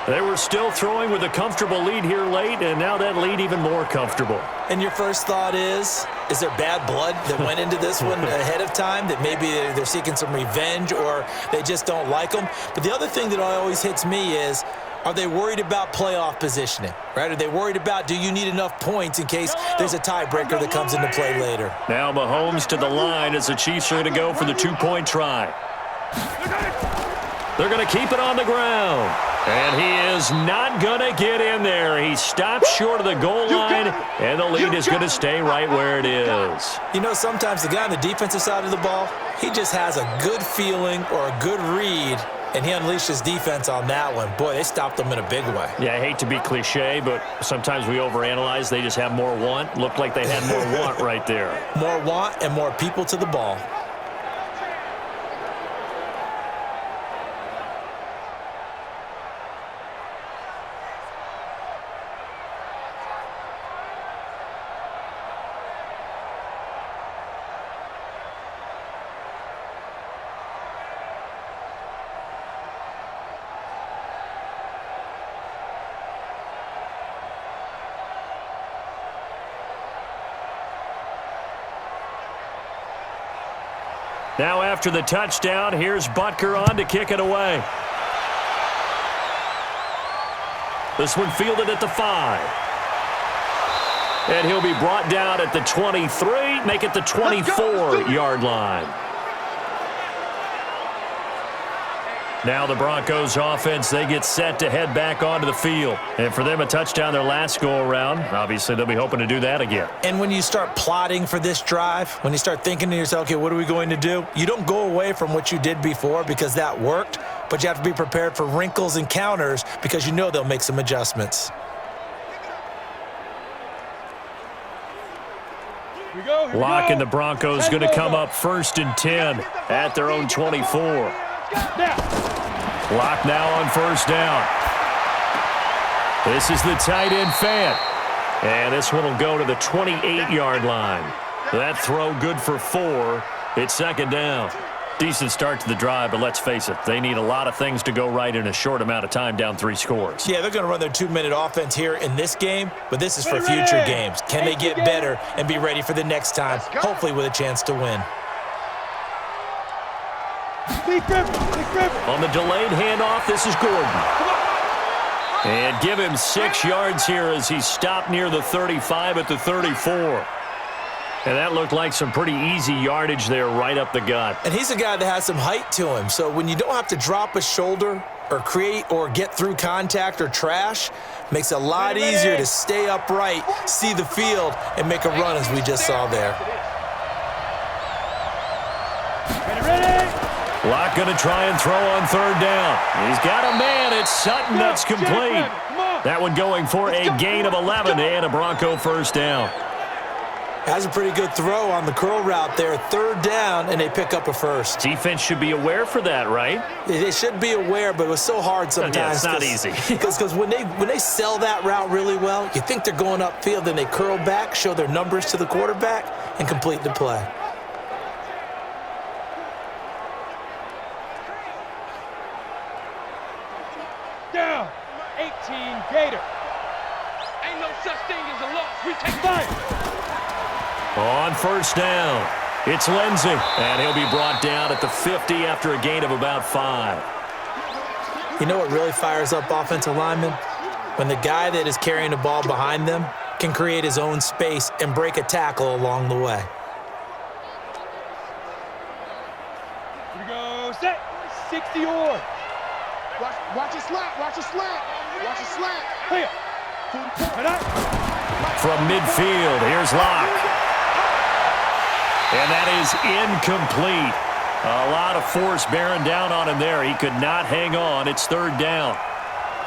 They were still throwing with a comfortable lead here late, and now that lead even more comfortable. And your first thought is there bad blood that went into this one ahead of time, that maybe they're seeking some revenge or they just don't like them? But the other thing that always hits me is, are they worried about playoff positioning, right? Are they worried about, do you need enough points in case there's a tiebreaker that comes into play later? Now Mahomes to the line as the Chiefs are going to go for the 2-point try. They're going to keep it on the ground. And he is not going to get in there. He stops short of the goal line, and the lead is going to stay right where it is. You know, sometimes the guy on the defensive side of the ball, he just has a good feeling or a good read, and he unleashed his defense on that one. Boy, they stopped them in a big way. Yeah, I hate to be cliche, but sometimes we overanalyze. They just have more want. Looked like they had more want right there. More want and more people to the ball. Now after the touchdown, here's Butker on to kick it away. This one fielded at the 5. And he'll be brought down at the 23, make it the 24-yard line. Now the Broncos offense, they get set to head back onto the field. And for them, a touchdown their last go-around. Obviously, they'll be hoping to do that again. And when you start plotting for this drive, when you start thinking to yourself, okay, what are we going to do? You don't go away from what you did before because that worked, but you have to be prepared for wrinkles and counters because you know they'll make some adjustments. Lock and the Broncos going to come up 1st and 10 at their own 24. Clock now on 1st down. This is the tight end Fant. And this one will go to the 28-yard line. That throw good for 4. It's 2nd down. Decent start to the drive, but let's face it, they need a lot of things to go right in a short amount of time, down 3 scores. Yeah, they're going to run their 2-minute offense here in this game, but this is for future games. Can they get better and be ready for the next time, hopefully with a chance to win? On the delayed handoff, this is Gordon. And give him 6 yards here as he stopped near the 35 at the 34. And that looked like some pretty easy yardage there right up the gut. And he's a guy that has some height to him. So when you don't have to drop a shoulder or create or get through contact or trash, makes it a lot easier to stay upright, see the field, and make a run as we just saw there. Locke going to try and throw on 3rd down. He's got a man. It's Sutton that's complete. That one going for a gain of 11 and a Bronco 1st down. Has a pretty good throw on the curl route there. 3rd down, and they pick up a 1st. Defense should be aware for that, right? They should be aware, but it was so hard sometimes. Yeah, it's not easy. Because when they sell that route really well, you think they're going upfield, then they curl back, show their numbers to the quarterback, and complete the play. Down, 18 Gator. Ain't no such thing as a loss. We take 5. On 1st down, it's Lindsey, and he'll be brought down at the 50 after a gain of about 5. You know what really fires up offensive linemen? When the guy that is carrying the ball behind them can create his own space and break a tackle along the way. Here we go, set, 60 or. Watch it slant, watch it slant, watch it slant. Hey, from midfield, here's Locke. And that is incomplete. A lot of force bearing down on him there. He could not hang on. It's third down.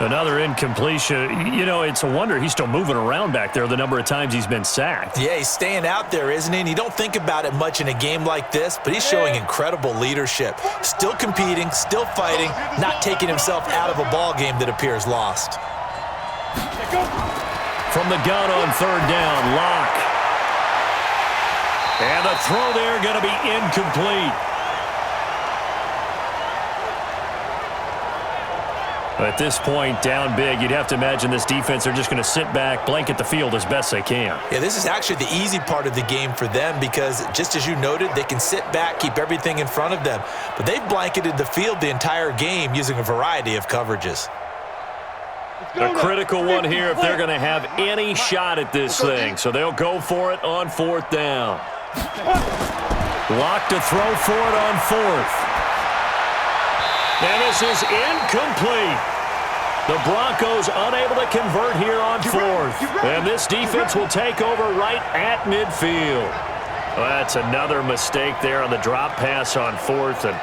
Another incompletion. You know, it's a wonder he's still moving around back there the number of times he's been sacked. Yeah, he's staying out there, isn't he? And you don't think about it much in a game like this, but he's showing incredible leadership. Still competing, still fighting, not taking himself out of a ball game that appears lost. From the gun on third down, Locke. And the throw there going to be incomplete. At this point, down big, you'd have to imagine this defense are just going to sit back, blanket the field as best they can. Yeah, this is actually the easy part of the game for them because, just as you noted, they can sit back, keep everything in front of them. But they've blanketed the field the entire game using a variety of coverages. A critical one here if they're going to have any shot at this thing. So they'll go for it on fourth down. Locke to throw for it on fourth. And this is incomplete. The Broncos unable to convert here on fourth. And this defense will take over right at midfield. Well, that's another mistake there on the drop pass on fourth. And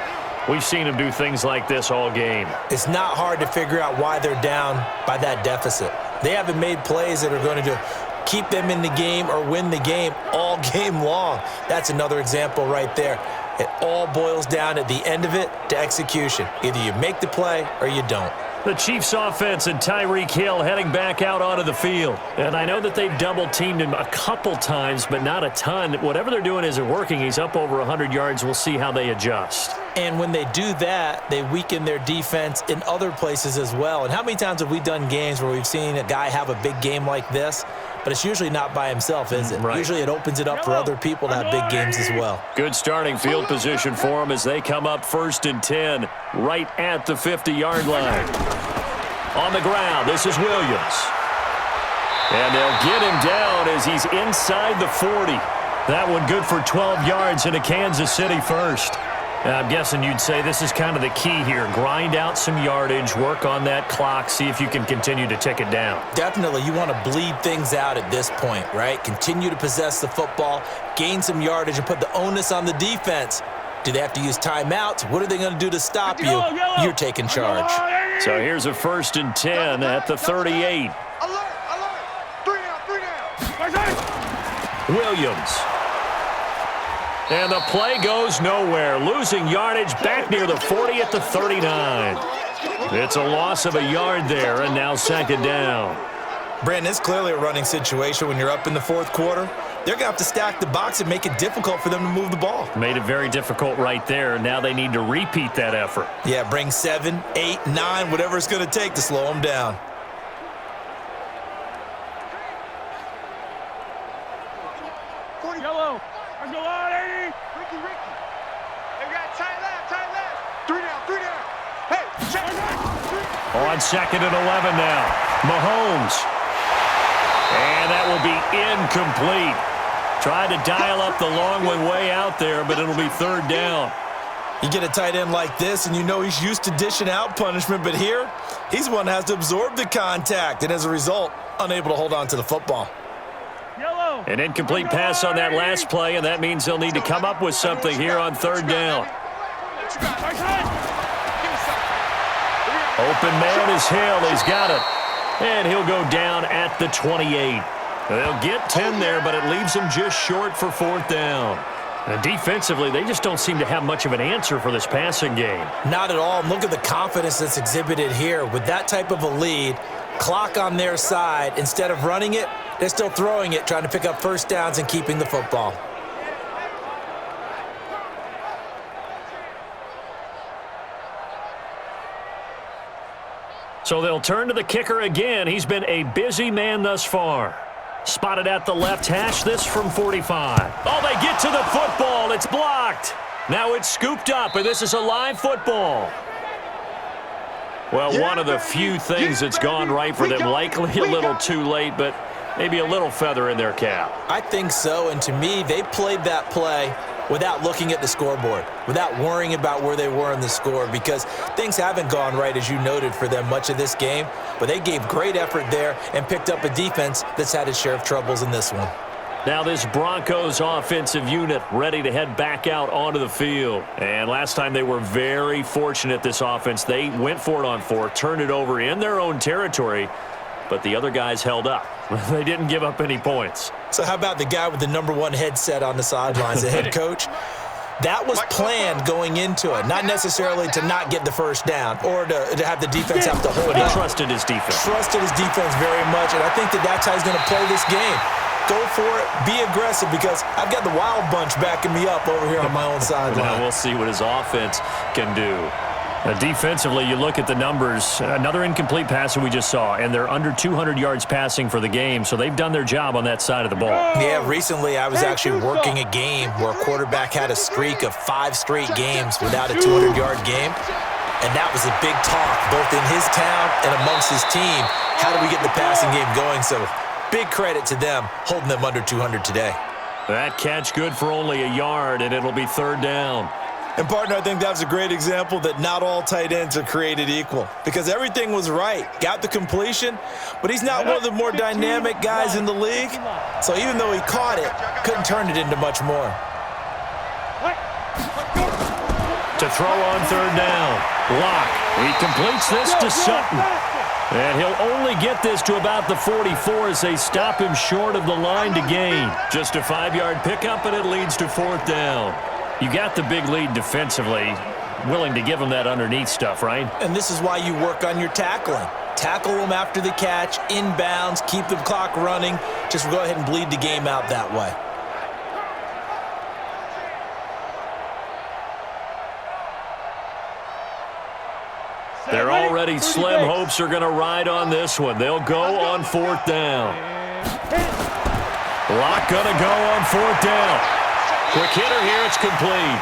we've seen him do things like this all game. It's not hard to figure out why they're down by that deficit. They haven't made plays that are going to keep them in the game or win the game all game long. That's another example right there. It all boils down at the end of it to execution. Either you make the play or you don't. The Chiefs offense and Tyreek Hill heading back out onto the field. And I know that they've double-teamed him a couple times, but not a ton. Whatever they're doing isn't working. He's up over 100 yards. We'll see how they adjust. And when they do that, they weaken their defense in other places as well. And how many times have we done games where we've seen a guy have a big game like this, but it's usually not by himself, is it? Right. Usually it opens it up for other people to have big games as well. Good starting field position for them as they come up 1st and 10 right at the 50-yard line. On the ground, this is Williams. And they'll get him down as he's inside the 40. That one good for 12 yards into Kansas City first. I'm guessing you'd say this is kind of the key here. Grind out some yardage, work on that clock, see if you can continue to tick it down. Definitely, you want to bleed things out at this point, right? Continue to possess the football, gain some yardage, and put the onus on the defense. Do they have to use timeouts? What are they going to do to stop you? You're taking charge. So here's a 1st and 10 at the 38. Alert, alert. 3 down. Williams. And the play goes nowhere. Losing yardage back near the 40 at the 39. It's a loss of a yard there, and now 2nd down. Brandon, it's clearly a running situation when you're up in the 4th quarter. They're going to have to stack the box and make it difficult for them to move the ball. Made it very difficult right there. Now they need to repeat that effort. Yeah, bring 7, 8, 9, whatever it's going to take to slow them down. Yellow. Let's go on, 80. Ricky. They got tight left. 3 down. Hey, check. On 2nd and 11 now. Mahomes. And that will be incomplete. Tried to dial up the long one way out there, but it'll be 3rd down. You get a tight end like this, and you know he's used to dishing out punishment, but here, he's the one that has to absorb the contact, and as a result, unable to hold on to the football. Yellow. An incomplete pass on that last play, and that means they'll need to come up with something here on 3rd down. Open man is Hill. He's got it. And he'll go down at the 28. They'll get 10 there, but it leaves them just short for 4th down. And defensively, they just don't seem to have much of an answer for this passing game. Not at all. Look at the confidence that's exhibited here. With that type of a lead, clock on their side, instead of running it, they're still throwing it, trying to pick up 1st downs and keeping the football. So they'll turn to the kicker again. He's been a busy man thus far. Spotted at the left hash, this from 45. Oh, they get to the football. It's blocked. Now it's scooped up, and this is a live football. Well, one of the few things that's gone right for them. Likely a little too late, but maybe a little feather in their cap. I think so, and to me, they played that play without looking at the scoreboard, without worrying about where they were in the score, because things haven't gone right, as you noted, for them much of this game, but they gave great effort there and picked up a defense that's had its share of troubles in this one. Now this Broncos offensive unit ready to head back out onto the field. And last time they were very fortunate, this offense. They went for it on fourth, turned it over in their own territory, but the other guys held up. They didn't give up any points. So how about the guy with the #1 headset on the sidelines, the head coach? That was planned going into it, not necessarily to not get the first down or to have the defense have to hold But he up. trusted his defense. Trusted his defense very much, and I think that's how he's going to play this game. Go for it, be aggressive, because I've got the wild bunch backing me up over here on my own sideline. Now we'll see what his offense can do. Defensively, you look at the numbers. Another incomplete pass that we just saw, and they're under 200 yards passing for the game, so they've done their job on that side of the ball. Yeah, recently I was actually working a game where a quarterback had a streak of 5 straight games without a 200-yard game, and that was a big talk, both in his town and amongst his team. How do we get the passing game going? So big credit to them holding them under 200 today. That catch good for only a yard, and it'll be third down. And, partner, I think that was a great example that not all tight ends are created equal, because everything was right. Got the completion, but he's not one of the more dynamic guys in the league. So even though he caught it, couldn't turn it into much more. To throw on third down. Lock. He completes this to Sutton. And he'll only get this to about the 44 as they stop him short of the line to gain. Just a 5-yard pickup, and it leads to fourth down. You got the big lead defensively, willing to give them that underneath stuff, right? And this is why you work on your tackling. Tackle them after the catch, inbounds, keep the clock running. Just go ahead and bleed the game out that way. They're already slim hopes are going to ride on this one. They'll go on fourth down. Lock going to go on fourth down. Quick hitter here, it's complete.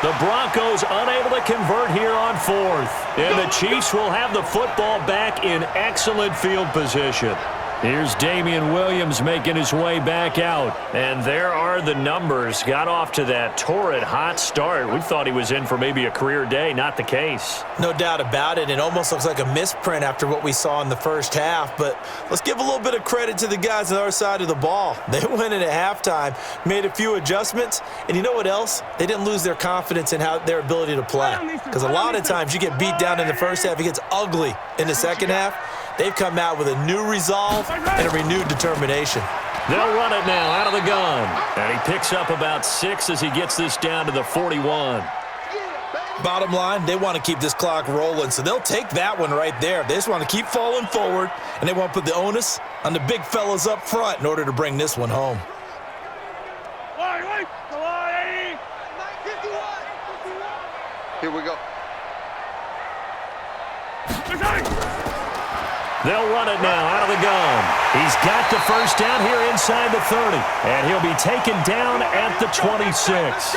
The Broncos unable to convert here on fourth. And the Chiefs will have the football back in excellent field position. Here's Damian Williams making his way back out. And there are the numbers. Got off to that torrid hot start. We thought he was in for maybe a career day. Not the case. No doubt about it. It almost looks like a misprint after what we saw in the first half. But let's give a little bit of credit to the guys on our side of the ball. They went in at halftime, made a few adjustments. And you know what else? They didn't lose their confidence in their ability to play. Because a lot of times you get beat down in the first half. It gets ugly in the second half. They've come out with a new resolve and a renewed determination. They'll run it now out of the gun. And he picks up about 6 as he gets this down to the 41. Bottom line, they want to keep this clock rolling, so they'll take that one right there. They just want to keep falling forward, and they want to put the onus on the big fellas up front in order to bring this one home. Here we go. They'll run it now out of the gun. He's got the first down here inside the 30. And he'll be taken down at the 26.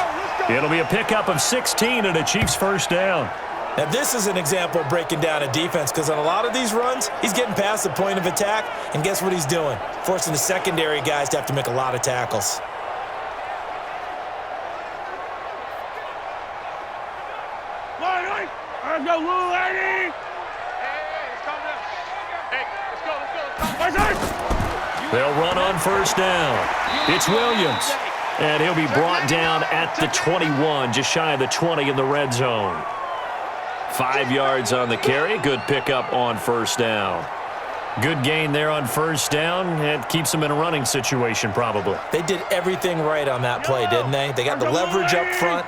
It'll be a pickup of 16 and a Chiefs first down. Now, this is an example of breaking down a defense, because on a lot of these runs, he's getting past the point of attack, and guess what he's doing? Forcing the secondary guys to have to make a lot of tackles. Let's go, little lady! They'll run on first down. It's Williams. And he'll be brought down at the 21, just shy of the 20 in the red zone. 5 yards on the carry. Good pickup on first down. Good gain there on first down. It keeps them in a running situation probably. They did everything right on that play, didn't they? They got the leverage up front.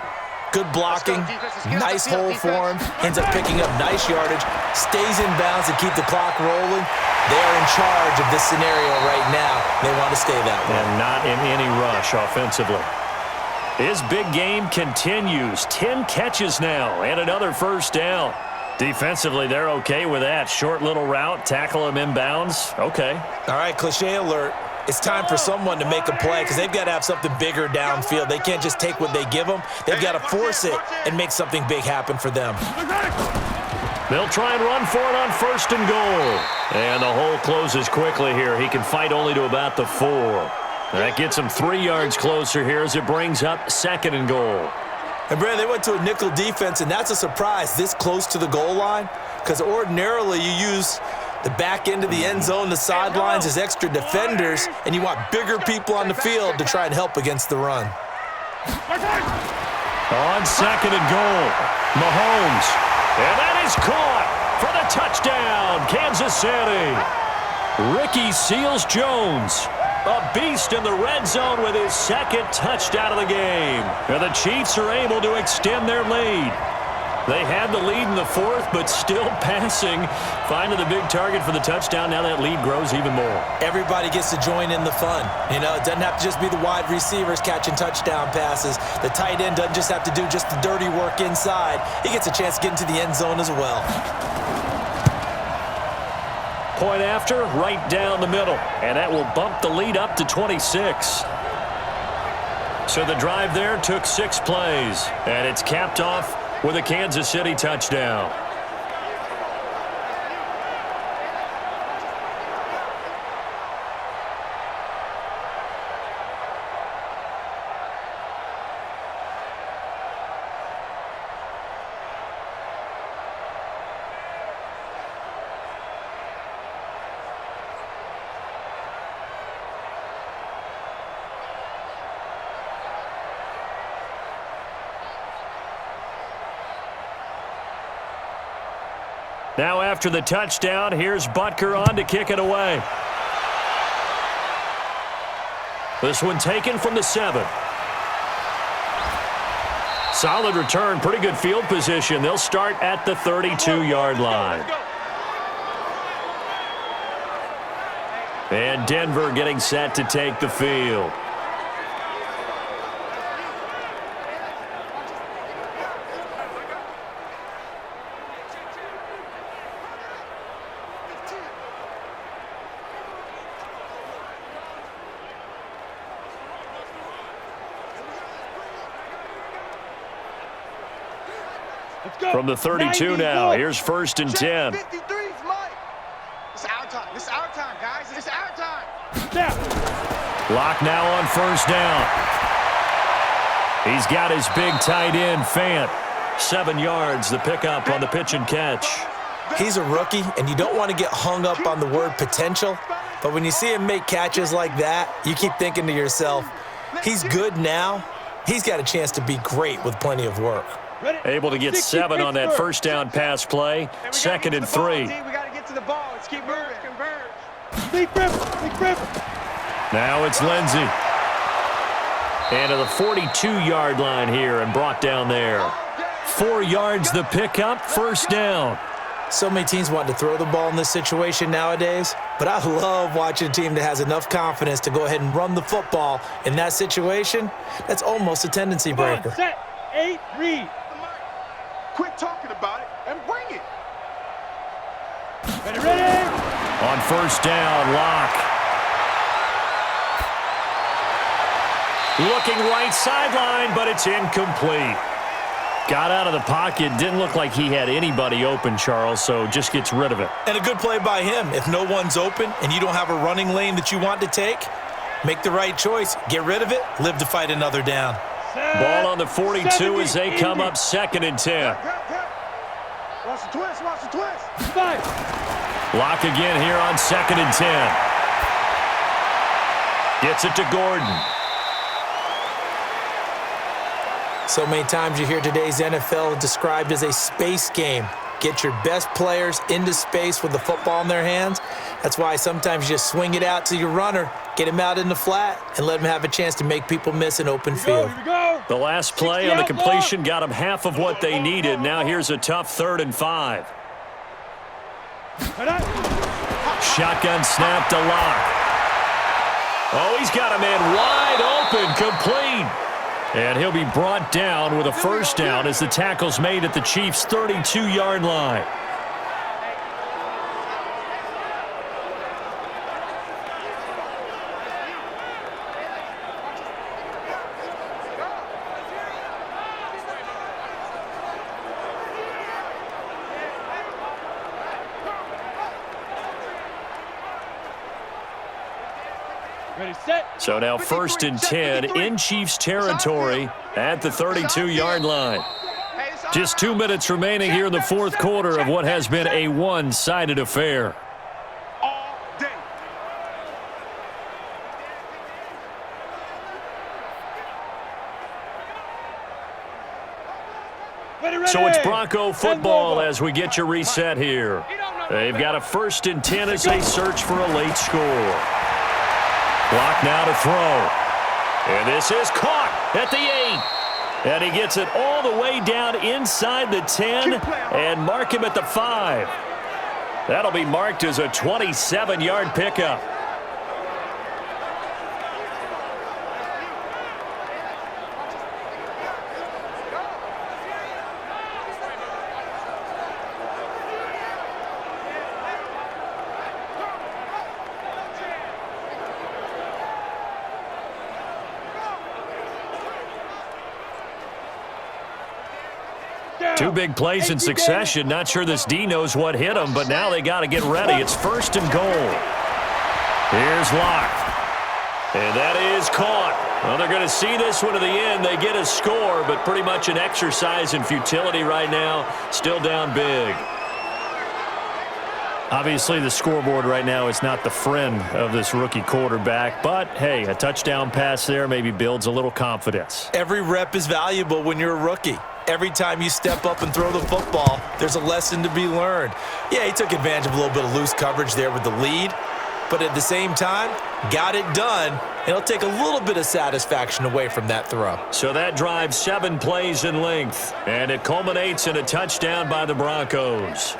Good blocking, nice hole for him, ends up picking up nice yardage, stays in bounds to keep the clock rolling. They are in charge of this scenario right now. They want to stay that way. And not in any rush offensively. His big game continues. 10 catches now and another first down. Defensively, they're okay with that. Short little route, tackle him inbounds. Okay. All right, cliche alert. It's time for someone to make a play, because they've got to have something bigger downfield. They can't just take what they give them. They've got to force it and make something big happen for them. They'll try and run for it on 1st and goal. And the hole closes quickly here. He can fight only to about the 4. That gets him 3 yards closer here as it brings up 2nd and goal. And, Brad, they went to a nickel defense, and that's a surprise this close to the goal line because ordinarily you use the back end of the end zone, the sidelines as extra defenders, and you want bigger people on the field to try and help against the run. On 2nd and goal, Mahomes. And that is caught for the touchdown, Kansas City. Ricky Seals-Jones, a beast in the red zone with his 2nd touchdown of the game. And the Chiefs are able to extend their lead. They had the lead in the 4th, but still passing. Finding the big target for the touchdown. Now that lead grows even more. Everybody gets to join in the fun. You know, it doesn't have to just be the wide receivers catching touchdown passes. The tight end doesn't just have to do just the dirty work inside. He gets a chance to get into the end zone as well. Point after, right down the middle. And that will bump the lead up to 26. So the drive there took 6 plays. And it's capped off with a Kansas City touchdown. Now after the touchdown, here's Butker on to kick it away. This one taken from the 7. Solid return, pretty good field position. They'll start at the 32-yard line. And Denver getting set to take the field. From the 32 now, here's 1st and 10. It's our time. It's our time, guys. It's our time. Lock now on 1st down. He's got his big tight end, Fant. 7 yards, the pickup on the pitch and catch. He's a rookie, and you don't want to get hung up on the word potential. But when you see him make catches like that, you keep thinking to yourself, he's good now. He's got a chance to be great with plenty of work. Able to get 7 on that 1st down pass play. 2nd and 3. We got to get to the ball. Let's keep moving. Now it's Lindsey. And to the 42-yard line here and brought down there. 4 yards the pickup, 1st down. So many teams want to throw the ball in this situation nowadays, but I love watching a team that has enough confidence to go ahead and run the football. In that situation, that's almost a tendency breaker. Set, 8, read. Quit talking about it and bring it. Ready. On 1st down, Lock. Looking right sideline, but it's incomplete. Got out of the pocket. Didn't look like he had anybody open, Charles, so just gets rid of it. And a good play by him. If no one's open and you don't have a running lane that you want to take, make the right choice. Get rid of it. Live to fight another down. Ball on the 42 as they come up 2nd and 10. Watch the twist. Lock again here on 2nd and 10. Gets it to Gordon. So many times you hear today's NFL described as a space game. Get your best players into space with the football in their hands. That's why sometimes you just swing it out to your runner, get him out in the flat, and let him have a chance to make people miss an open field. Here we go. The last play on the completion got them half of what they needed. Now here's a tough 3rd and 5. Shotgun snap to Lock. Oh, he's got a man wide open, complete. And he'll be brought down with a 1st down as the tackle's made at the Chiefs' 32-yard line. So now 1st and 10 in Chiefs territory at the 32-yard line. Just 2 minutes remaining here in the 4th quarter of what has been a one-sided affair. So it's Bronco football as we get you reset here. They've got a 1st and 10 as they search for a late score. Clock now to throw. And this is caught at the 8. And he gets it all the way down inside the 10 and mark him at the 5. That'll be marked as a 27-yard pickup. Two big plays in succession. Not sure this D knows what hit him, but now they got to get ready. It's 1st and goal. Here's Locke. And that is caught. Well, they're going to see this one to the end. They get a score, but pretty much an exercise in futility right now. Still down big. Obviously, the scoreboard right now is not the friend of this rookie quarterback, but, hey, a touchdown pass there maybe builds a little confidence. Every rep is valuable when you're a rookie. Every time you step up and throw the football, there's a lesson to be learned. Yeah, he took advantage of a little bit of loose coverage there with the lead, but at the same time, got it done. It'll take a little bit of satisfaction away from that throw. So that drives 7 plays in length, and it culminates in a touchdown by the Broncos.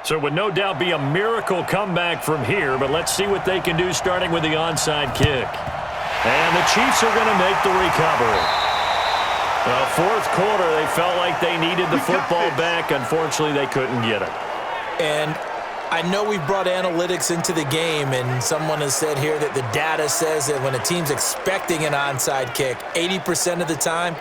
So it would no doubt be a miracle comeback from here, but let's see what they can do starting with the onside kick. And the Chiefs are going to make the recovery. Well, 4th quarter, they felt like they needed the football back. Unfortunately, they couldn't get it. And I know we've brought analytics into the game, and someone has said here that the data says that when a team's expecting an onside kick, 80% of the time,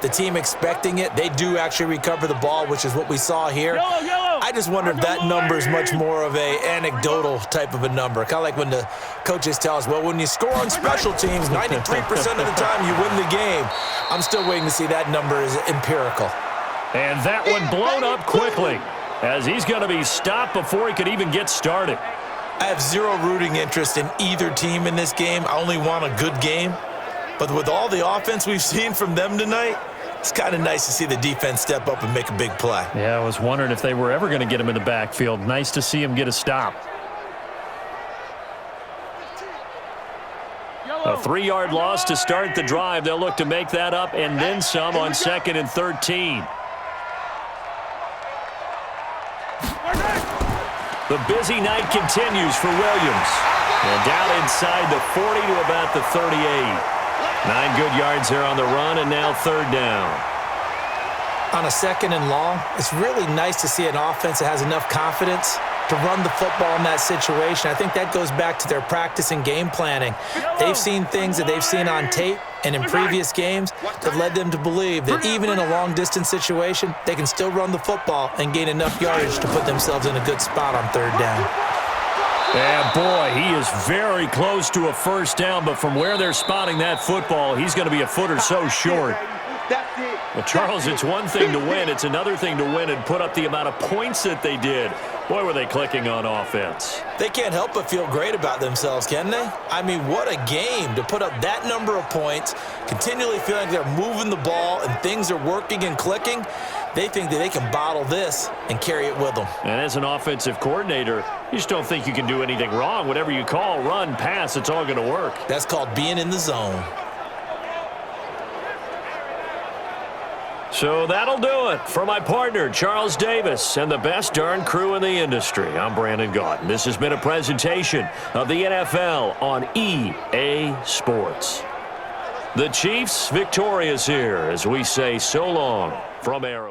the team expecting it, they do actually recover the ball, which is what we saw here. I just wonder if that number is much more of a anecdotal type of a number. Kind of like when the coaches tell us, well, when you score on special teams, 93% of the time you win the game. I'm still waiting to see that number is empirical. And that one blown up quickly as he's going to be stopped before he could even get started. I have zero rooting interest in either team in this game. I only want a good game. But with all the offense we've seen from them tonight, it's kind of nice to see the defense step up and make a big play. Yeah, I was wondering if they were ever going to get him in the backfield. Nice to see him get a stop. A 3-yard loss to start the drive. They'll look to make that up and then some on 2nd and 13. The busy night continues for Williams. And down inside the 40 to about the 38. 9 good yards there on the run, and now 3rd down. On a 2nd and long, it's really nice to see an offense that has enough confidence to run the football in that situation. I think that goes back to their practice and game planning. They've seen things that they've seen on tape and in previous games that led them to believe that even in a long-distance situation, they can still run the football and gain enough yardage to put themselves in a good spot on 3rd down. Yeah, boy, he is very close to a 1st down, but from where they're spotting that football, he's going to be a foot or so short. Well, Charles, it's one thing to win. It's another thing to win and put up the amount of points that they did. Boy, were they clicking on offense. They can't help but feel great about themselves, can they? I mean, what a game to put up that number of points, continually feeling like they're moving the ball and things are working and clicking. They think that they can bottle this and carry it with them. And as an offensive coordinator, you just don't think you can do anything wrong. Whatever you call, run, pass, it's all going to work. That's called being in the zone. So that'll do it. For my partner, Charles Davis, and the best darn crew in the industry, I'm Brandon Gaudin. This has been a presentation of the NFL on EA Sports. The Chiefs victorious here as we say so long from Arrowhead.